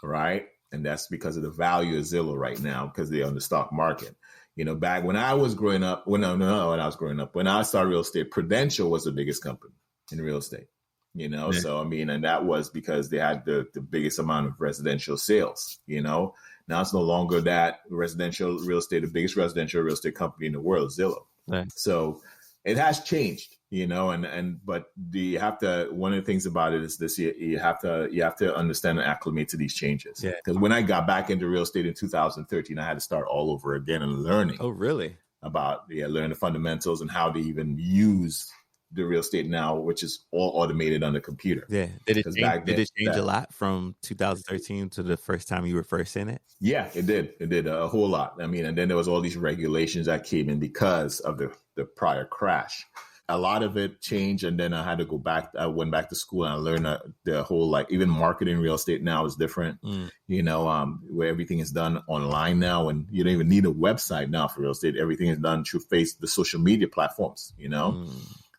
right? And that's because of the value of Zillow right now, because they're on the stock market. You know, back when I was growing up, when I started real estate, Prudential was the biggest company in real estate. You know, yeah. So I mean, and that was because they had the biggest amount of residential sales. You know, now it's no longer that residential real estate, the biggest residential real estate company in the world is Zillow. Yeah. So it has changed, you know, but you have to, one of the things about it is this, you have to understand and acclimate to these changes. Yeah. Because when I got back into real estate in 2013, I had to start all over again and learning. Oh, really? Learning the fundamentals and how to even use the real estate now, which is all automated on the computer. Yeah. Did it change a lot from 2013 to the first time you were first in it? Yeah, it did. It did a whole lot. I mean, and then there was all these regulations that came in because of the prior crash. A lot of it changed, and then I had to go back. I went back to school and I learned the whole, like, even marketing real estate now is different. Where everything is done online now, and you don't even need a website now for real estate. Everything is done through the social media platforms.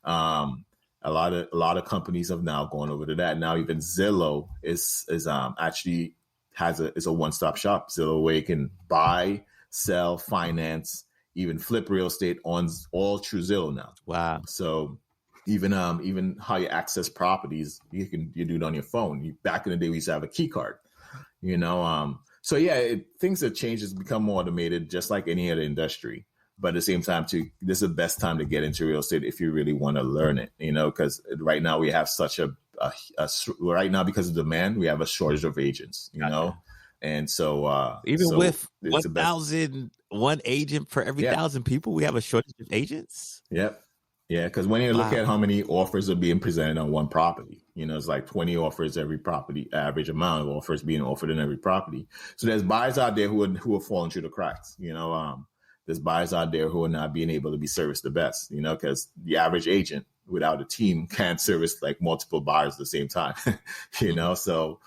A lot of companies have now gone over to that. Now even Zillow is actually is a one-stop shop. Zillow, where you can buy, sell, finance, even flip real estate on all through Zillow now. Wow. So even how you access properties, you do it on your phone. Back in the day, we used to have a key card, So yeah, things have changed. It's become more automated, just like any other industry. But at the same time, too, this is the best time to get into real estate if you really want to learn it, because right now we have such right now, because of demand, we have a shortage of agents, And so with 1,001 agent for every 1,000 people, we have a shortage of agents. Yep. Yeah. Because when you look at how many offers are being presented on one property, it's like 20 offers every property, average amount of offers being offered in every property. So there's buyers out there who are falling through the cracks. There's buyers out there who are not being able to be serviced the best, because the average agent without a team can't service like multiple buyers at the same time, So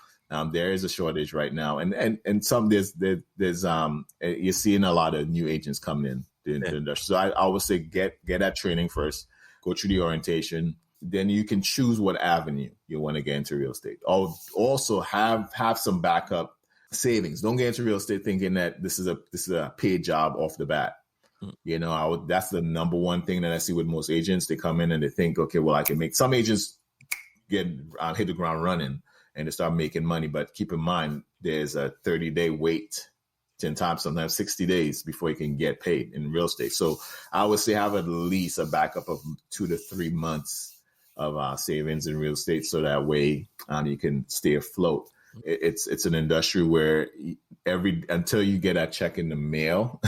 there is a shortage right now, and some there's you're seeing a lot of new agents coming in the industry. So I always say get that training first, go through the orientation, then you can choose what avenue you want to get into real estate. Also have some backup savings. Don't get into real estate thinking that this is a paid job off the bat. That's the number one thing that I see with most agents. They come in and they think, okay, well, I can make. Some agents hit the ground running and they start making money. But keep in mind, there's a 30-day wait, 10 times, sometimes 60 days before you can get paid in real estate. So I would say have at least a backup of 2 to 3 months of savings in real estate. So that way you can stay afloat. It's an industry where until you get that check in the mail,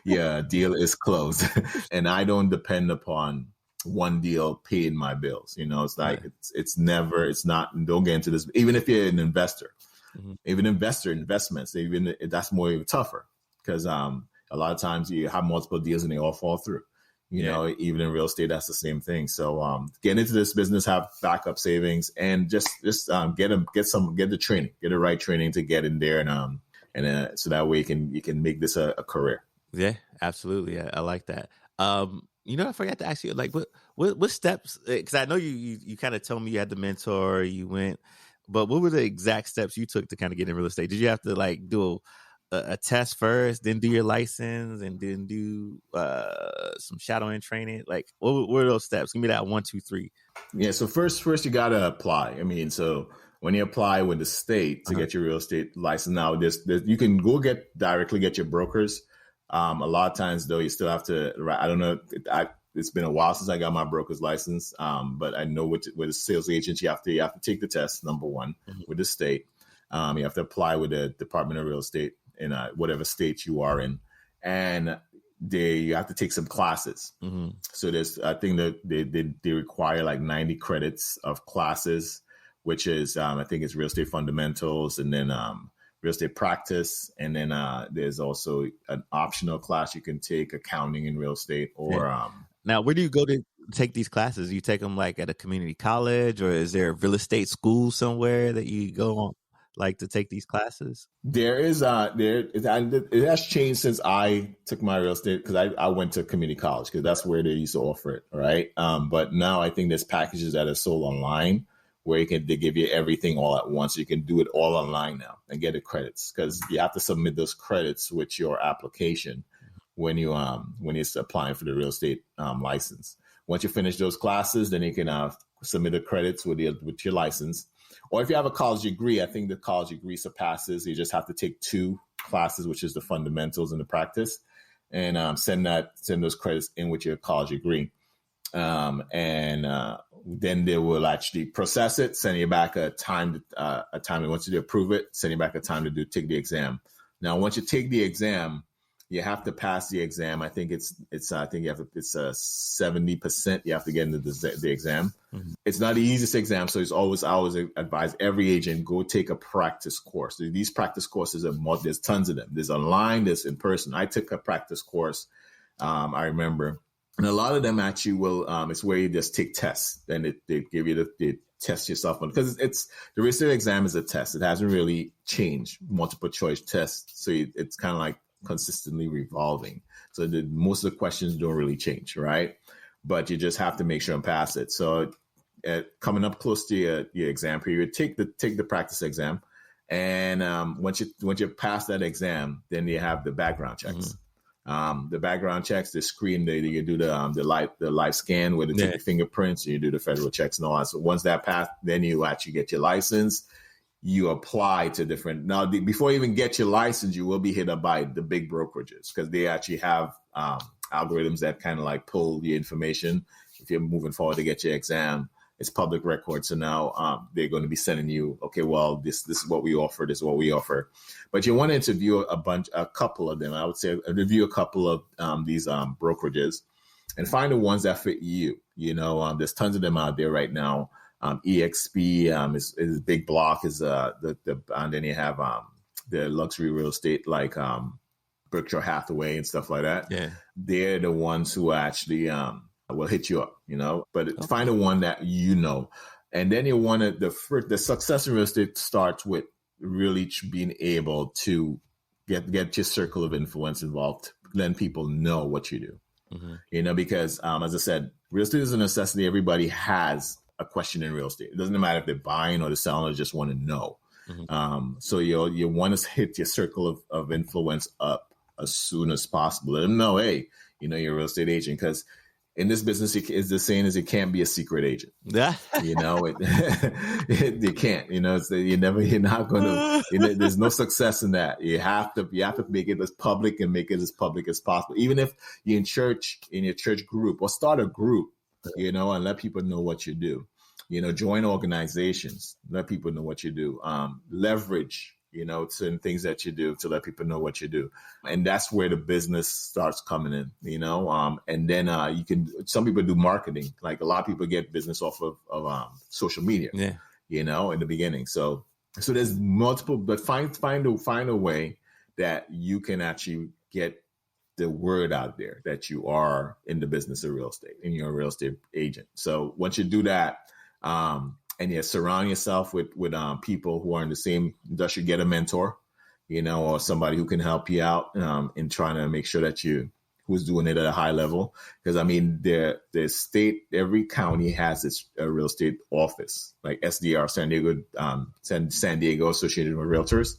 deal is closed. And I don't depend upon one deal paying my bills. It's like, don't get into this. Even if you're an investor, even investments, that's more even tougher because a lot of times you have multiple deals and they all fall through. Even in real estate, that's the same thing. So get into this business, have backup savings, and just get the training, get the right training to get in there, and so that way you can make this a career. Yeah, absolutely. I like that. I forgot to ask you, like, what steps? Because I know you kind of told me you had the mentor, you went, but what were the exact steps you took to kind of get in real estate? Did you have to like do a test first, then do your license, and then do some shadowing training? Like, what were those steps? Give me that 1, 2, 3. Yeah. So first you got to apply. So when you apply with the state to get your real estate license, now you can go directly get your brokers. A lot of times though, you still have to. I don't know. It's been a while since I got my broker's license, but I know with the sales agents, you have to take the test. Number one, with the state, you have to apply with the Department of Real Estate in whatever state you are in, and you have to take some classes. So I think that they require like 90 credits of classes, which is I think it's real estate fundamentals, and then real estate practice, and then there's also an optional class you can take, accounting in real estate, or Now, where do you go to take these classes? Do you take them like at a community college, or is there a real estate school somewhere that you go on? Like to take these classes? It has changed since I took my real estate, because I went to community college because that's where they used to offer it, right? But now I think there's packages that are sold online where they give you everything all at once. You can do it all online now and get the credits, because you have to submit those credits with your application when you're applying for the real estate license. Once you finish those classes, then you can submit the credits with your license. Or if you have a college degree, I think the college degree surpasses. You just have to take 2 classes, which is the fundamentals and the practice, and send those credits in with your college degree. And then they will actually process it, send you back a time. Once you approve it, send you back a time to take the exam. Now, once you take the exam, you have to pass the exam. I think it's it's a 70% you have to get into the exam. Mm-hmm. It's not the easiest exam, so I always advise every agent, go take a practice course. These practice courses there's tons of them. There's online, there's in person. I took a practice course, I remember, and a lot of them actually will. It's where you just take tests, and they give you they test yourself on, because it's the real estate exam is a test. It hasn't really changed, multiple choice test, so it's kind of like consistently revolving. So most of the questions don't really change, right? But you just have to make sure and pass it. So coming up close to your exam period, take the practice exam, and once you pass that exam, then you have the background checks. The background checks, the screen, you do the live scan where they take your fingerprints, and you do the federal checks and all that. So once that passed, then you actually get your license. You apply to different. Now, before you even get your license, you will be hit up by the big brokerages, because they actually have algorithms that kind of like pull your information. If you're moving forward to get your exam, it's public record. So now they're going to be sending you, okay, well, this is what we offer. This is what we offer. But you want to interview a couple of them. I would say review a couple of these brokerages and find the ones that fit you. There's tons of them out there right now. EXP is big block is and then you have the luxury real estate like Berkshire Hathaway and stuff like that. Yeah, they're the ones who actually will hit you up, But find the one that and then you want to the success in real estate starts with really being able to get your circle of influence involved, letting people know what you do. Because as I said, real estate is a necessity. Everybody has a question in real estate. It doesn't matter if they're buying or they're selling, or just want to know. So you want to hit your circle of influence up as soon as possible. Let them know, hey, you're a real estate agent, because in this business, it's the saying is, it can't be a secret agent. You can't. You're not going to. There's no success in that. You have to make it as public and make it as public as possible. Even if you're in your church group, or start a group, and let people know what you do. Join organizations, let people know what you do. Leverage, certain things that you do to let people know what you do. And that's where the business starts coming in, and then some people do marketing. Like a lot of people get business off of social media, in the beginning. So there's multiple, but find a way that you can actually get the word out there that you are in the business of real estate and you're a real estate agent. So once you do that, and you surround yourself with people who are in the same industry, get a mentor, or somebody who can help you out in trying to make sure that who's doing it at a high level. Because the state, every county has its real estate office, like SDR, San Diego Associated with Realtors.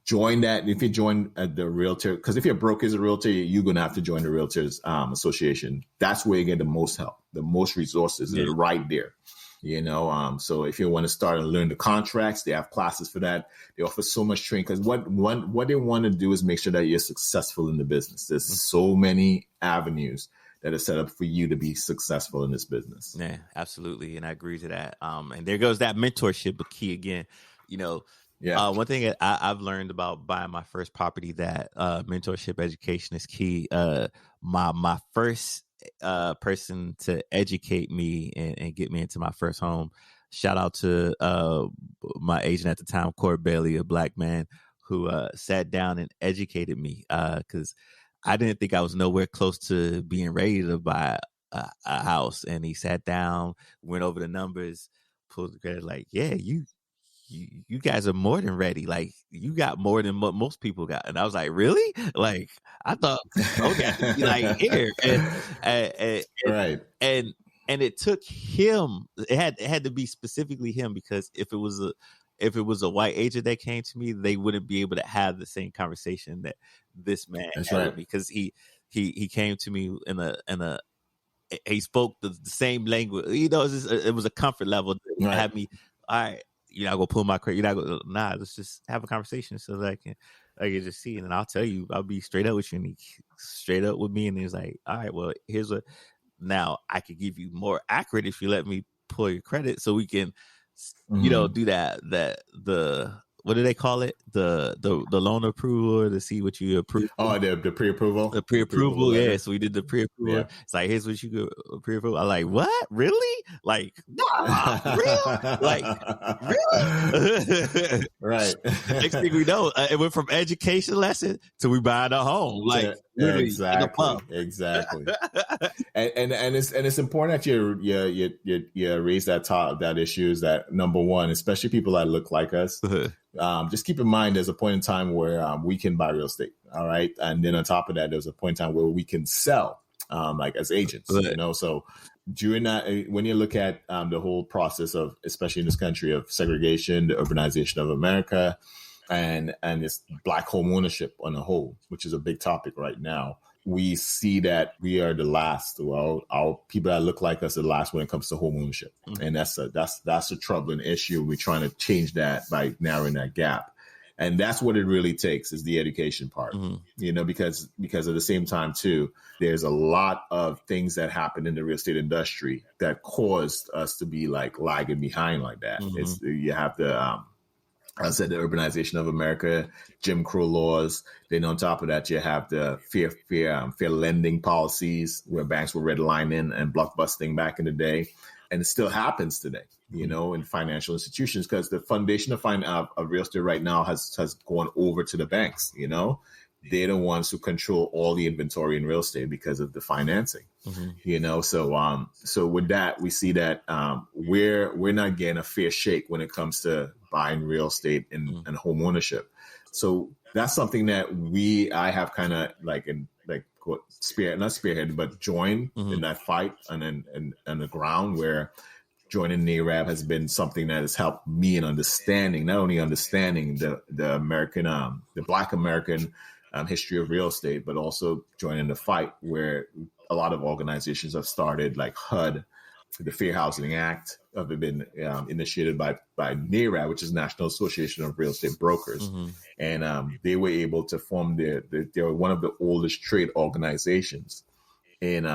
Join that. If you join the realtor, because if your broker is a realtor, you're going to have to join the Realtors Association. That's where you get the most help, the most resources right there. So if you want to start and learn the contracts, they have classes for that. They offer so much training, because what they want to do is make sure that you're successful in the business. There's so many avenues that are set up for you to be successful in this business. Yeah, absolutely. And I agree to that. And there goes that mentorship, but key again, one thing that I've learned about buying my first property, that mentorship education is key. My first person to educate me and get me into my first home, shout out to my agent at the time, Court Bailey, a Black man who sat down and educated me, because I didn't think I was nowhere close to being ready to buy a house. And he sat down, went over the numbers, pulled the credit, like, yeah, you guys are more than ready. Like, you got more than what most people got. And I was like, really? Like, I thought, okay, like here. And right. And it took him. It had to be specifically him, because if it was a white agent that came to me, they wouldn't be able to have the same conversation that this man had with me, because he came to me he spoke the same language. It was a comfort level that had me. All right, you're not gonna pull my credit. You're not gonna. Nah, let's just have a conversation so that I can just see it, and I'll tell you. I'll be straight up with you, and he straight up with me, and he's like, all right, well, now I could give you more accurate if you let me pull your credit, so we can, do that. What do they call it? the loan approval to see what you approve. Oh, the pre-approval? The pre-approval, letter. yeah. So we did the pre-approval. Yeah. It's like, here's what you could pre-approve. I'm like, what? Really? Like, nah, real? Like, really? Right. Next thing we know, it went from education lesson to we buying a home. Like, literally, exactly. and it's important that you raise that issue is that number one, especially people that look like us. Just keep in mind there's a point in time where we can buy real estate. All right. And then on top of that, there's a point in time where we can sell like as agents, so during that, when you look at the whole process of, especially in this country, of segregation, the urbanization of America, and this Black home ownership on the whole, which is a big topic right now, we see that we are the last. Well, our people that look like us are the last when it comes to home ownership, and that's a troubling issue. We're trying to change that by narrowing that gap. And that's what it really takes, is the education part, because at the same time, too, there's a lot of things that happen in the real estate industry that caused us to be like lagging behind like that. You have the, I said, the urbanization of America, Jim Crow laws. Then on top of that, you have the fair lending policies where banks were redlining and blockbusting back in the day. And it still happens today, in financial institutions, because the foundation of real estate right now has gone over to the banks. They're the ones who control all the inventory in real estate because of the financing. So with that, we see that we're not getting a fair shake when it comes to buying real estate and home ownership. So that's something that I have kind of spearhead, but join in that fight and the ground, where joining NAREB has been something that has helped me in understanding, not only understanding the American, the Black American history of real estate, but also joining the fight where a lot of organizations have started, like HUD, the Fair Housing Act, have been initiated by NAREB, which is National Association of Real Estate Brokers. And they were able to form they were one of the oldest trade organizations in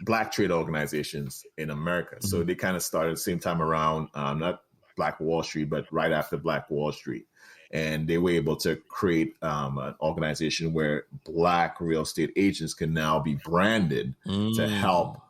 Black trade organizations in America. So they kind of started the same time around, not Black Wall Street, but right after Black Wall Street. And they were able to create an organization where Black real estate agents can now be branded to help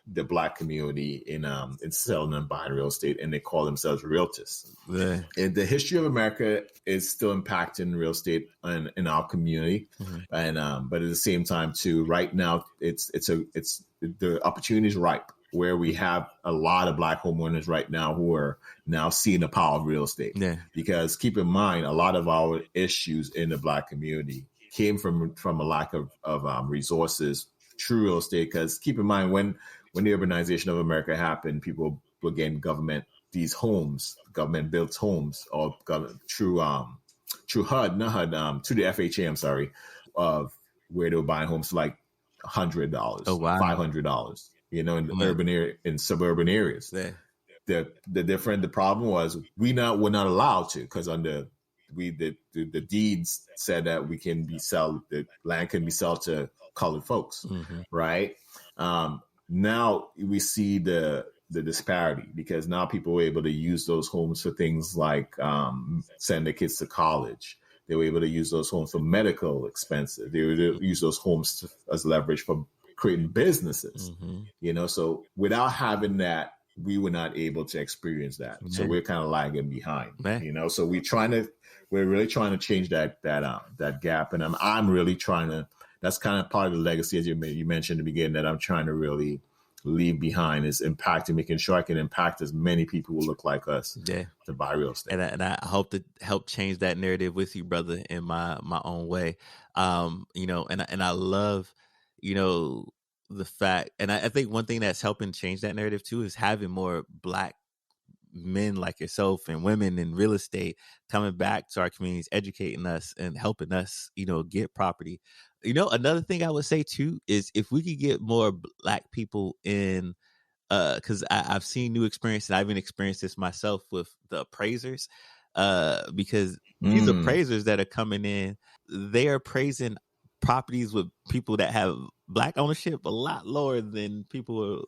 the Black community in selling and buying real estate, and they call themselves realtors. Yeah. And the history of America is still impacting real estate in our community, and but at the same time, too, right now it's the opportunity is ripe, where we have a lot of Black homeowners right now who are now seeing the power of real estate. Yeah. Because keep in mind, a lot of our issues in the Black community came from a lack of resources through real estate. Because keep in mind, when the urbanization of America happened, people were getting government built homes, or through HUD, not HUD, through the FHA, I'm sorry, of where they were buying homes for like $100, $500, in in suburban areas. Yeah. The problem was we're not allowed to, because under the deeds said that the land can be sold to colored folks, right? Now we see the disparity, because now people were able to use those homes for things like send their kids to college. They were able to use those homes for medical expenses. They were able to use those homes as leverage for creating businesses. So without having that, we were not able to experience that. So we're kind of lagging behind. So we're really trying to change that gap, and I'm really trying to. That's kind of part of the legacy, as you mentioned in the beginning, that I'm trying to really leave behind, is impacting, making sure I can impact as many people who look like us to buy real estate. And I hope to help change that narrative with you, brother, in my own way. And I love, the fact, and I think one thing that's helping change that narrative too is having more Black men like yourself and women in real estate coming back to our communities, educating us and helping us, get property. Another thing I would say too is if we could get more Black people in, because I've seen new experiences. I've even experienced this myself with the appraisers, because these appraisers that are coming in, they are appraising properties with people that have Black ownership a lot lower than people who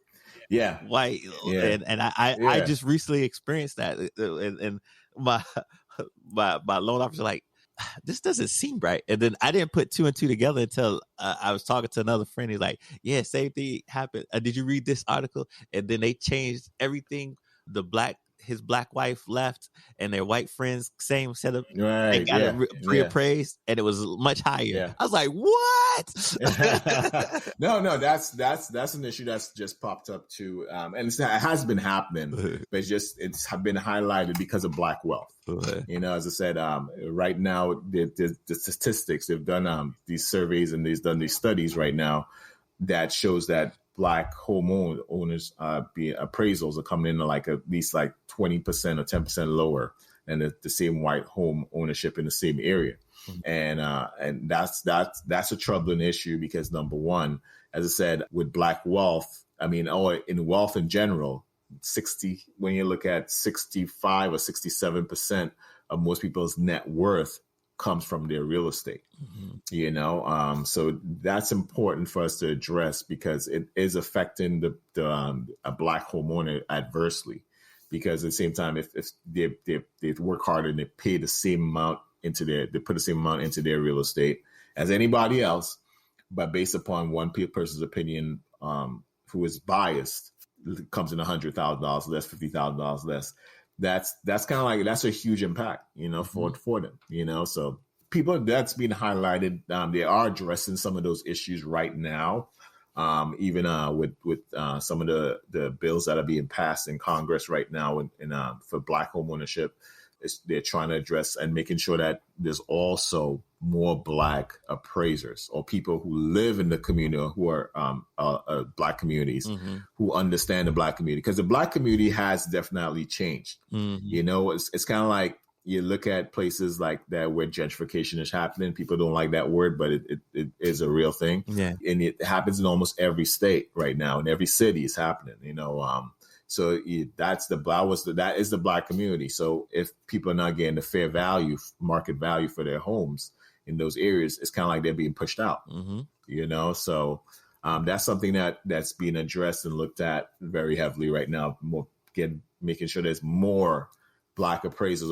are white. Yeah. And I just recently experienced that, and my loan officer like, this doesn't seem right. And then I didn't put two and two together until I was talking to another friend. He's like, yeah, same thing happened. Did you read this article? And then they changed everything. His black wife left, and their white friends, same setup. Right. They got it reappraised, and it was much higher. Yeah. I was like, what? No, that's an issue that's just popped up too. And it has been happening, but it's been highlighted because of black wealth. As I said, right now, the statistics, they've done these surveys and they've done these studies right now that shows that black home owners appraisals are coming in at least 20% or 10% lower than the same white home ownership in the same area. And that's a troubling issue because, number one, as I said, with black wealth, or in wealth in general, when you look at 65 or 67% of most people's net worth comes from their real estate, so that's important for us to address because it is affecting a black homeowner adversely, because at the same time, if they work hard and they pay the same amount they put the same amount into their real estate as anybody else, but based upon one person's opinion, who is biased, comes in $100,000 less, $50,000 less. That's that's a huge impact, for them, so people, that's being highlighted. They are addressing some of those issues right now, even with some of the bills that are being passed in Congress right now for black home ownership. They're trying to address and making sure that there's also more black appraisers or people who live in the community who are black communities who understand the black community, because the black community has definitely changed. It's kind of like you look at places like that where gentrification is happening. People don't like that word, but it is a real thing. Yeah. And it happens in almost every state right now. In every city is happening, So that is the black community. So if people are not getting the fair value, market value for their homes in those areas, it's kind of like they're being pushed out, So that's something that's being addressed and looked at very heavily right now. Making sure there's more black appraisals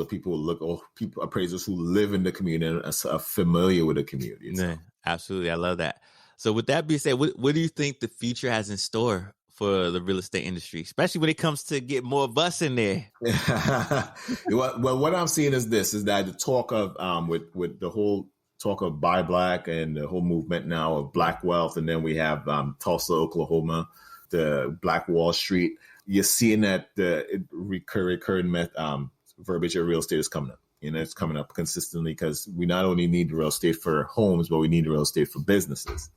or appraisers who live in the community and are familiar with the community. So. Yeah, absolutely. I love that. So with that being said, what do you think the future has in store for the real estate industry, especially when it comes to get more of us in there? Well, what I'm seeing is that the talk of with the whole talk of Buy Black and the whole movement now of black wealth, and then we have Tulsa, Oklahoma, the Black Wall Street. You're seeing that the recurring verbiage of real estate is coming up. It's coming up consistently because we not only need real estate for homes, but we need real estate for businesses.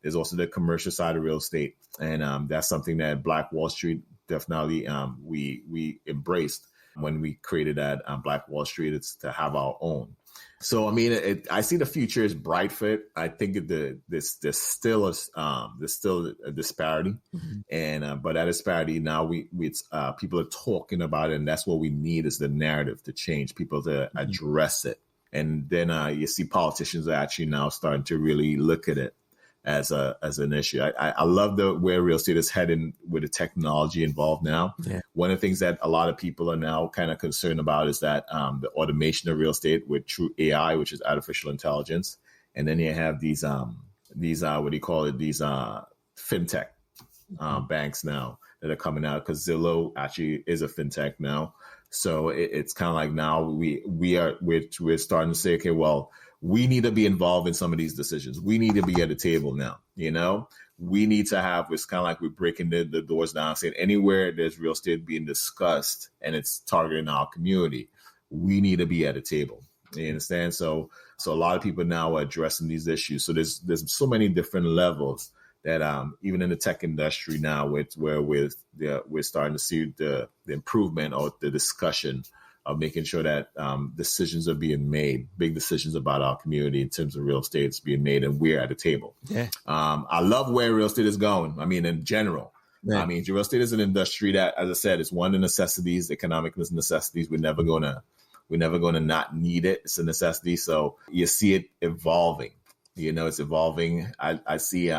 There's also the commercial side of real estate. And that's something that Black Wall Street definitely we embraced when we created that Black Wall Street. It's to have our own. So, I see the future is bright for it. I think there's still a disparity, and but that disparity now people are talking about it, and that's what we need is the narrative to change, people to address it, and then you see politicians are actually now starting to really look at it as an issue. I love where real estate is heading with the technology involved now. Yeah. One of the things that a lot of people are now kind of concerned about is that the automation of real estate with true AI, which is artificial intelligence. And then you have these fintech banks now that are coming out, because Zillow actually is a fintech now. So it's kind of like now we're starting to say, okay, well, we need to be involved in some of these decisions. We need to be at the table now. We need to have, it's kind of like we're breaking the doors down, saying anywhere there's real estate being discussed and it's targeting our community, we need to be at the table. You understand? So a lot of people now are addressing these issues. So there's so many different levels that even in the tech industry now, where we're starting to see the improvement or the discussion of making sure that decisions are being made, big decisions about our community in terms of real estate is being made, and we're at the table. Yeah. I love where real estate is going. In general. Yeah. Real estate is an industry that, as I said, is one of the necessities, economic necessities. We're never gonna not need it. It's a necessity. So you see it evolving. It's evolving. I see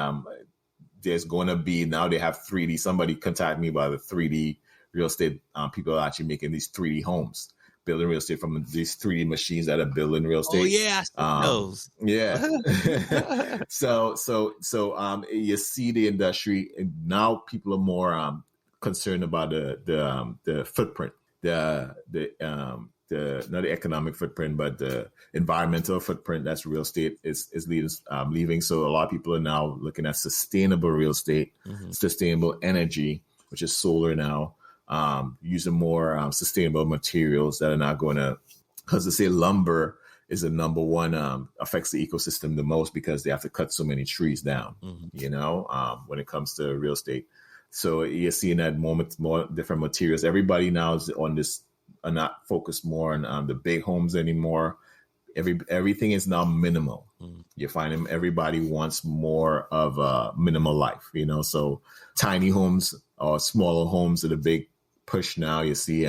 there's going to be, now they have 3D. Somebody contacted me about the 3D real estate. People are actually making these 3D homes. building real estate from these 3D machines that are building real estate. Oh yeah, I see those. Yeah. So you see the industry, and now people are more concerned about the footprint, not the economic footprint, but the environmental footprint. That's real estate is leaving. So a lot of people are now looking at sustainable real estate, sustainable energy, which is solar now, using more sustainable materials that are not going to, because they say lumber is the number one, affects the ecosystem the most because they have to cut so many trees down, when it comes to real estate. So you're seeing that more different materials. Everybody now is on this, are not focused more on the big homes anymore. Everything is now minimal. You find everybody wants more of a minimal life, so tiny homes or smaller homes are the big push now. You see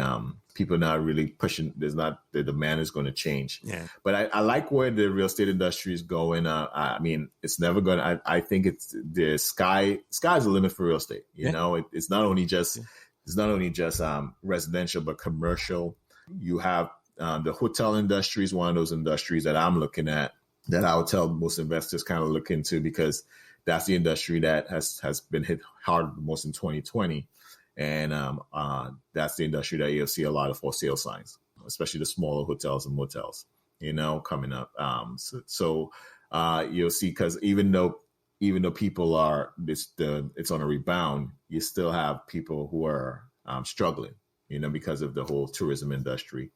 people not really pushing. The demand is going to change. Yeah. But I like where the real estate industry is going. I mean, it's never going to, I think it's the sky's the limit for real estate. It's not only just residential, but commercial. You have the hotel industry is one of those industries that I'm looking at, that I would tell most investors kind of look into, because that's the industry that has been hit hard the most in 2020. And that's the industry that you'll see a lot of for sale signs, especially the smaller hotels and motels, coming up. So you'll see, because even though people are, it's on a rebound, you still have people who are struggling, because of the whole tourism industry.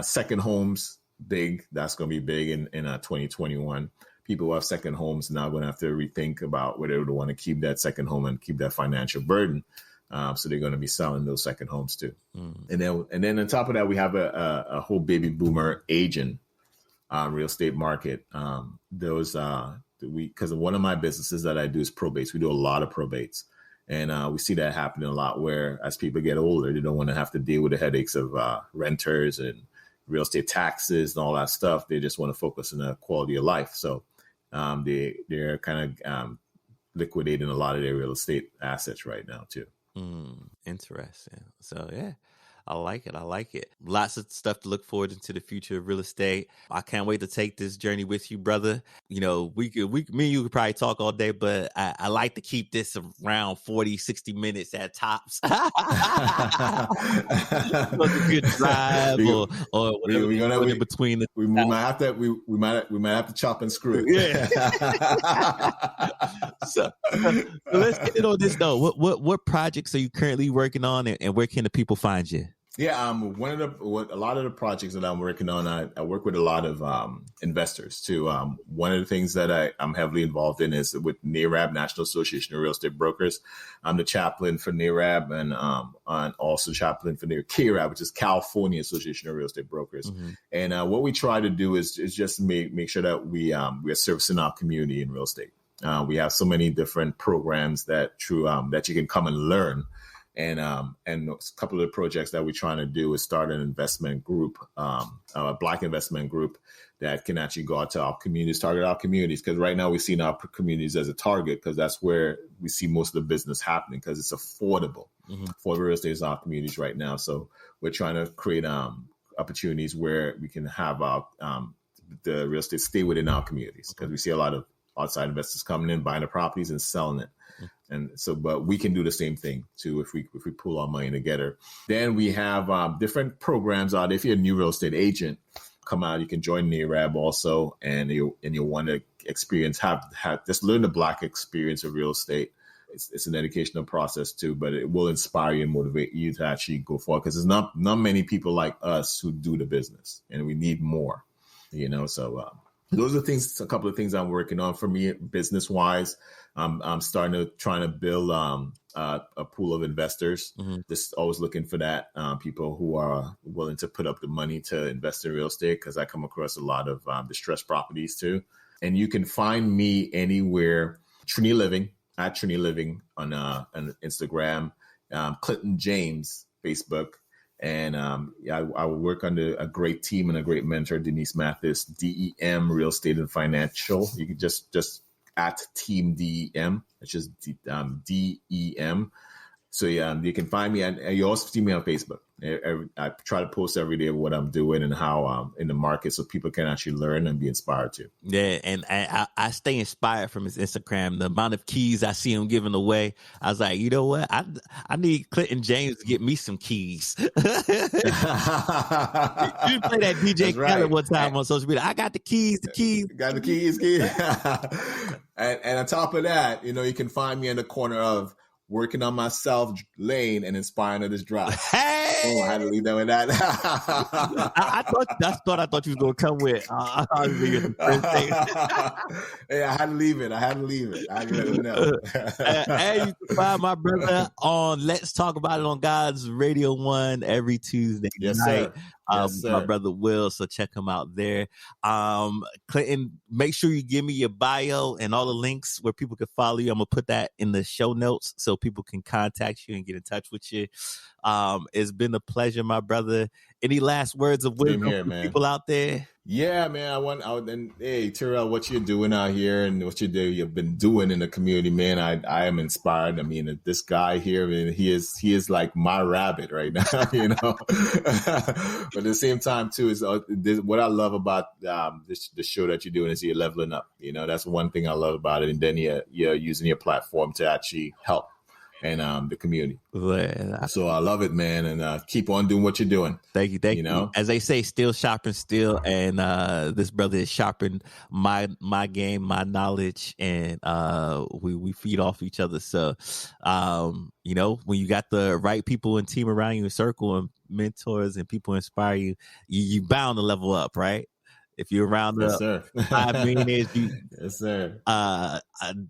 Second homes, big. That's going to be big in 2021. People who have second homes now going to have to rethink about whether they want to keep that second home and keep that financial burden. So they're going to be selling those second homes too. And then on top of that, we have a whole baby boomer aging real estate market. Because one of my businesses that I do is probates. We do a lot of probates. And we see that happening a lot, where as people get older, they don't want to have to deal with the headaches of renters and real estate taxes and all that stuff. They just want to focus on the quality of life. So they're kind of liquidating a lot of their real estate assets right now too. Interesting. So yeah, I like it. Lots of stuff to look forward into the future of real estate. I can't wait to take this journey with you, brother. Me and you could probably talk all day, but I like to keep this around 40, 60 minutes at tops. Like a good drive or whatever. In between we might have to chop and screw. Yeah. So let's get it on this though. What projects are you currently working on, and where can the people find you? Yeah, a lot of the projects that I'm working on, I work with a lot of investors too. One of the things that I'm heavily involved in is with NAREB, National Association of Real Estate Brokers. I'm the chaplain for NAREB and also chaplain for CAREB, which is California Association of Real Estate Brokers. And what we try to do is just make sure that we are servicing our community in real estate. We have so many different programs that you can come and learn. And a couple of the projects that we're trying to do is start an investment group, a Black investment group that can actually go out to our communities, target our communities. Because right now we're seeing our communities as a target, because that's where we see most of the business happening, because it's affordable. For real estate is our communities right now. So we're trying to create opportunities where we can have the real estate stay within our communities, because we see a lot of outside investors coming in, buying the properties and selling it. And so, but we can do the same thing too if we pool our money together. Then we have different programs out. If you're a new real estate agent, come out. You can join NAREB also, and you'll want to experience have just learn the Black experience of real estate. It's an educational process too, but it will inspire you and motivate you to actually go forward, because there's not many people like us who do the business, and we need more. So those are a couple of things I'm working on. For me, business wise, I'm trying to build a pool of investors. Just always looking for that, people who are willing to put up the money to invest in real estate, because I come across a lot of distressed properties too. And you can find me anywhere, Trinity Living, at Trinity Living on Instagram, Clinton James, Facebook. And I will work under a great team and a great mentor, Denise Mathis, DEM Real Estate and Financial. You can just at Team DEM, which is DEM. So yeah, you can find me, and you also see me on Facebook. I try to post every day of what I'm doing and how I'm in the market, so people can actually learn and be inspired too. Yeah, and I stay inspired from his Instagram. The amount of keys I see him giving away, I was like, you know what? I need Clinton James to get me some keys. You play that DJ Khaled one time on social media. I got the keys. Got the keys. And on top of that, you can find me in the corner of working on myself lane and inspiring others drive. Hey! Oh, I had to leave them with that. I thought you was gonna come with. Yeah, I had to leave it. I had to let them know. Hey, you can find my brother on Let's Talk About It on God's Radio 1 every Tuesday Yes, night. sir. Yes, sir. My brother Will, so check him out there. Clinton, make sure you give me your bio and all the links where people can follow you. I'm gonna put that in the show notes so people can contact you and get in touch with you. It's been a pleasure, my brother. Any last words of wisdom for people out there? Yeah, man. Hey, Terrell, what you're doing out here and what you've been doing in the community, man. I am inspired. I mean, this guy here, I mean, he is like my rabbit right now, But at the same time, too, is what I love about the show that you're doing is you're leveling up. That's one thing I love about it. And then you're using your platform to actually help and the community. So I love it, man, and keep on doing what you're doing. Thank you. As they say, still shopping, and this brother is sharpening my game, my knowledge, and we feed off each other. So when you got the right people and team around you, in circle and mentors and people inspire you, you bound to level up, right? If you're around the 5 millionaires, yes, sir.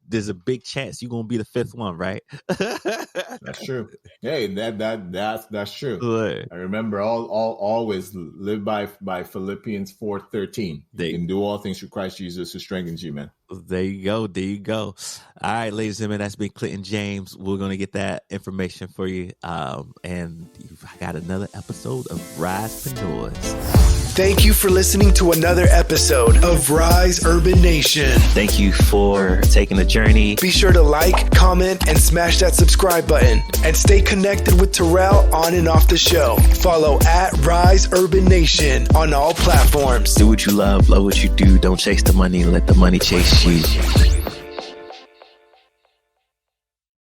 There's a big chance you're gonna be the 5th one, right? That's true. Hey, that's true. Good. I remember always live by Philippians 4:13. You can do all things through Christ Jesus who strengthens you, man. There you go. All right, ladies and gentlemen, that's been Clinton James. We're gonna get that information for you. And I got another episode of RiseUrbanNation. Thank you for listening to another episode of Rise Urban Nation. Thank you for taking the journey. Be sure to like, comment, and smash that subscribe button. And stay connected with Terrell on and off the show. Follow at Rise Urban Nation on all platforms. Do what you love what you do. Don't chase the money. Let the money chase you.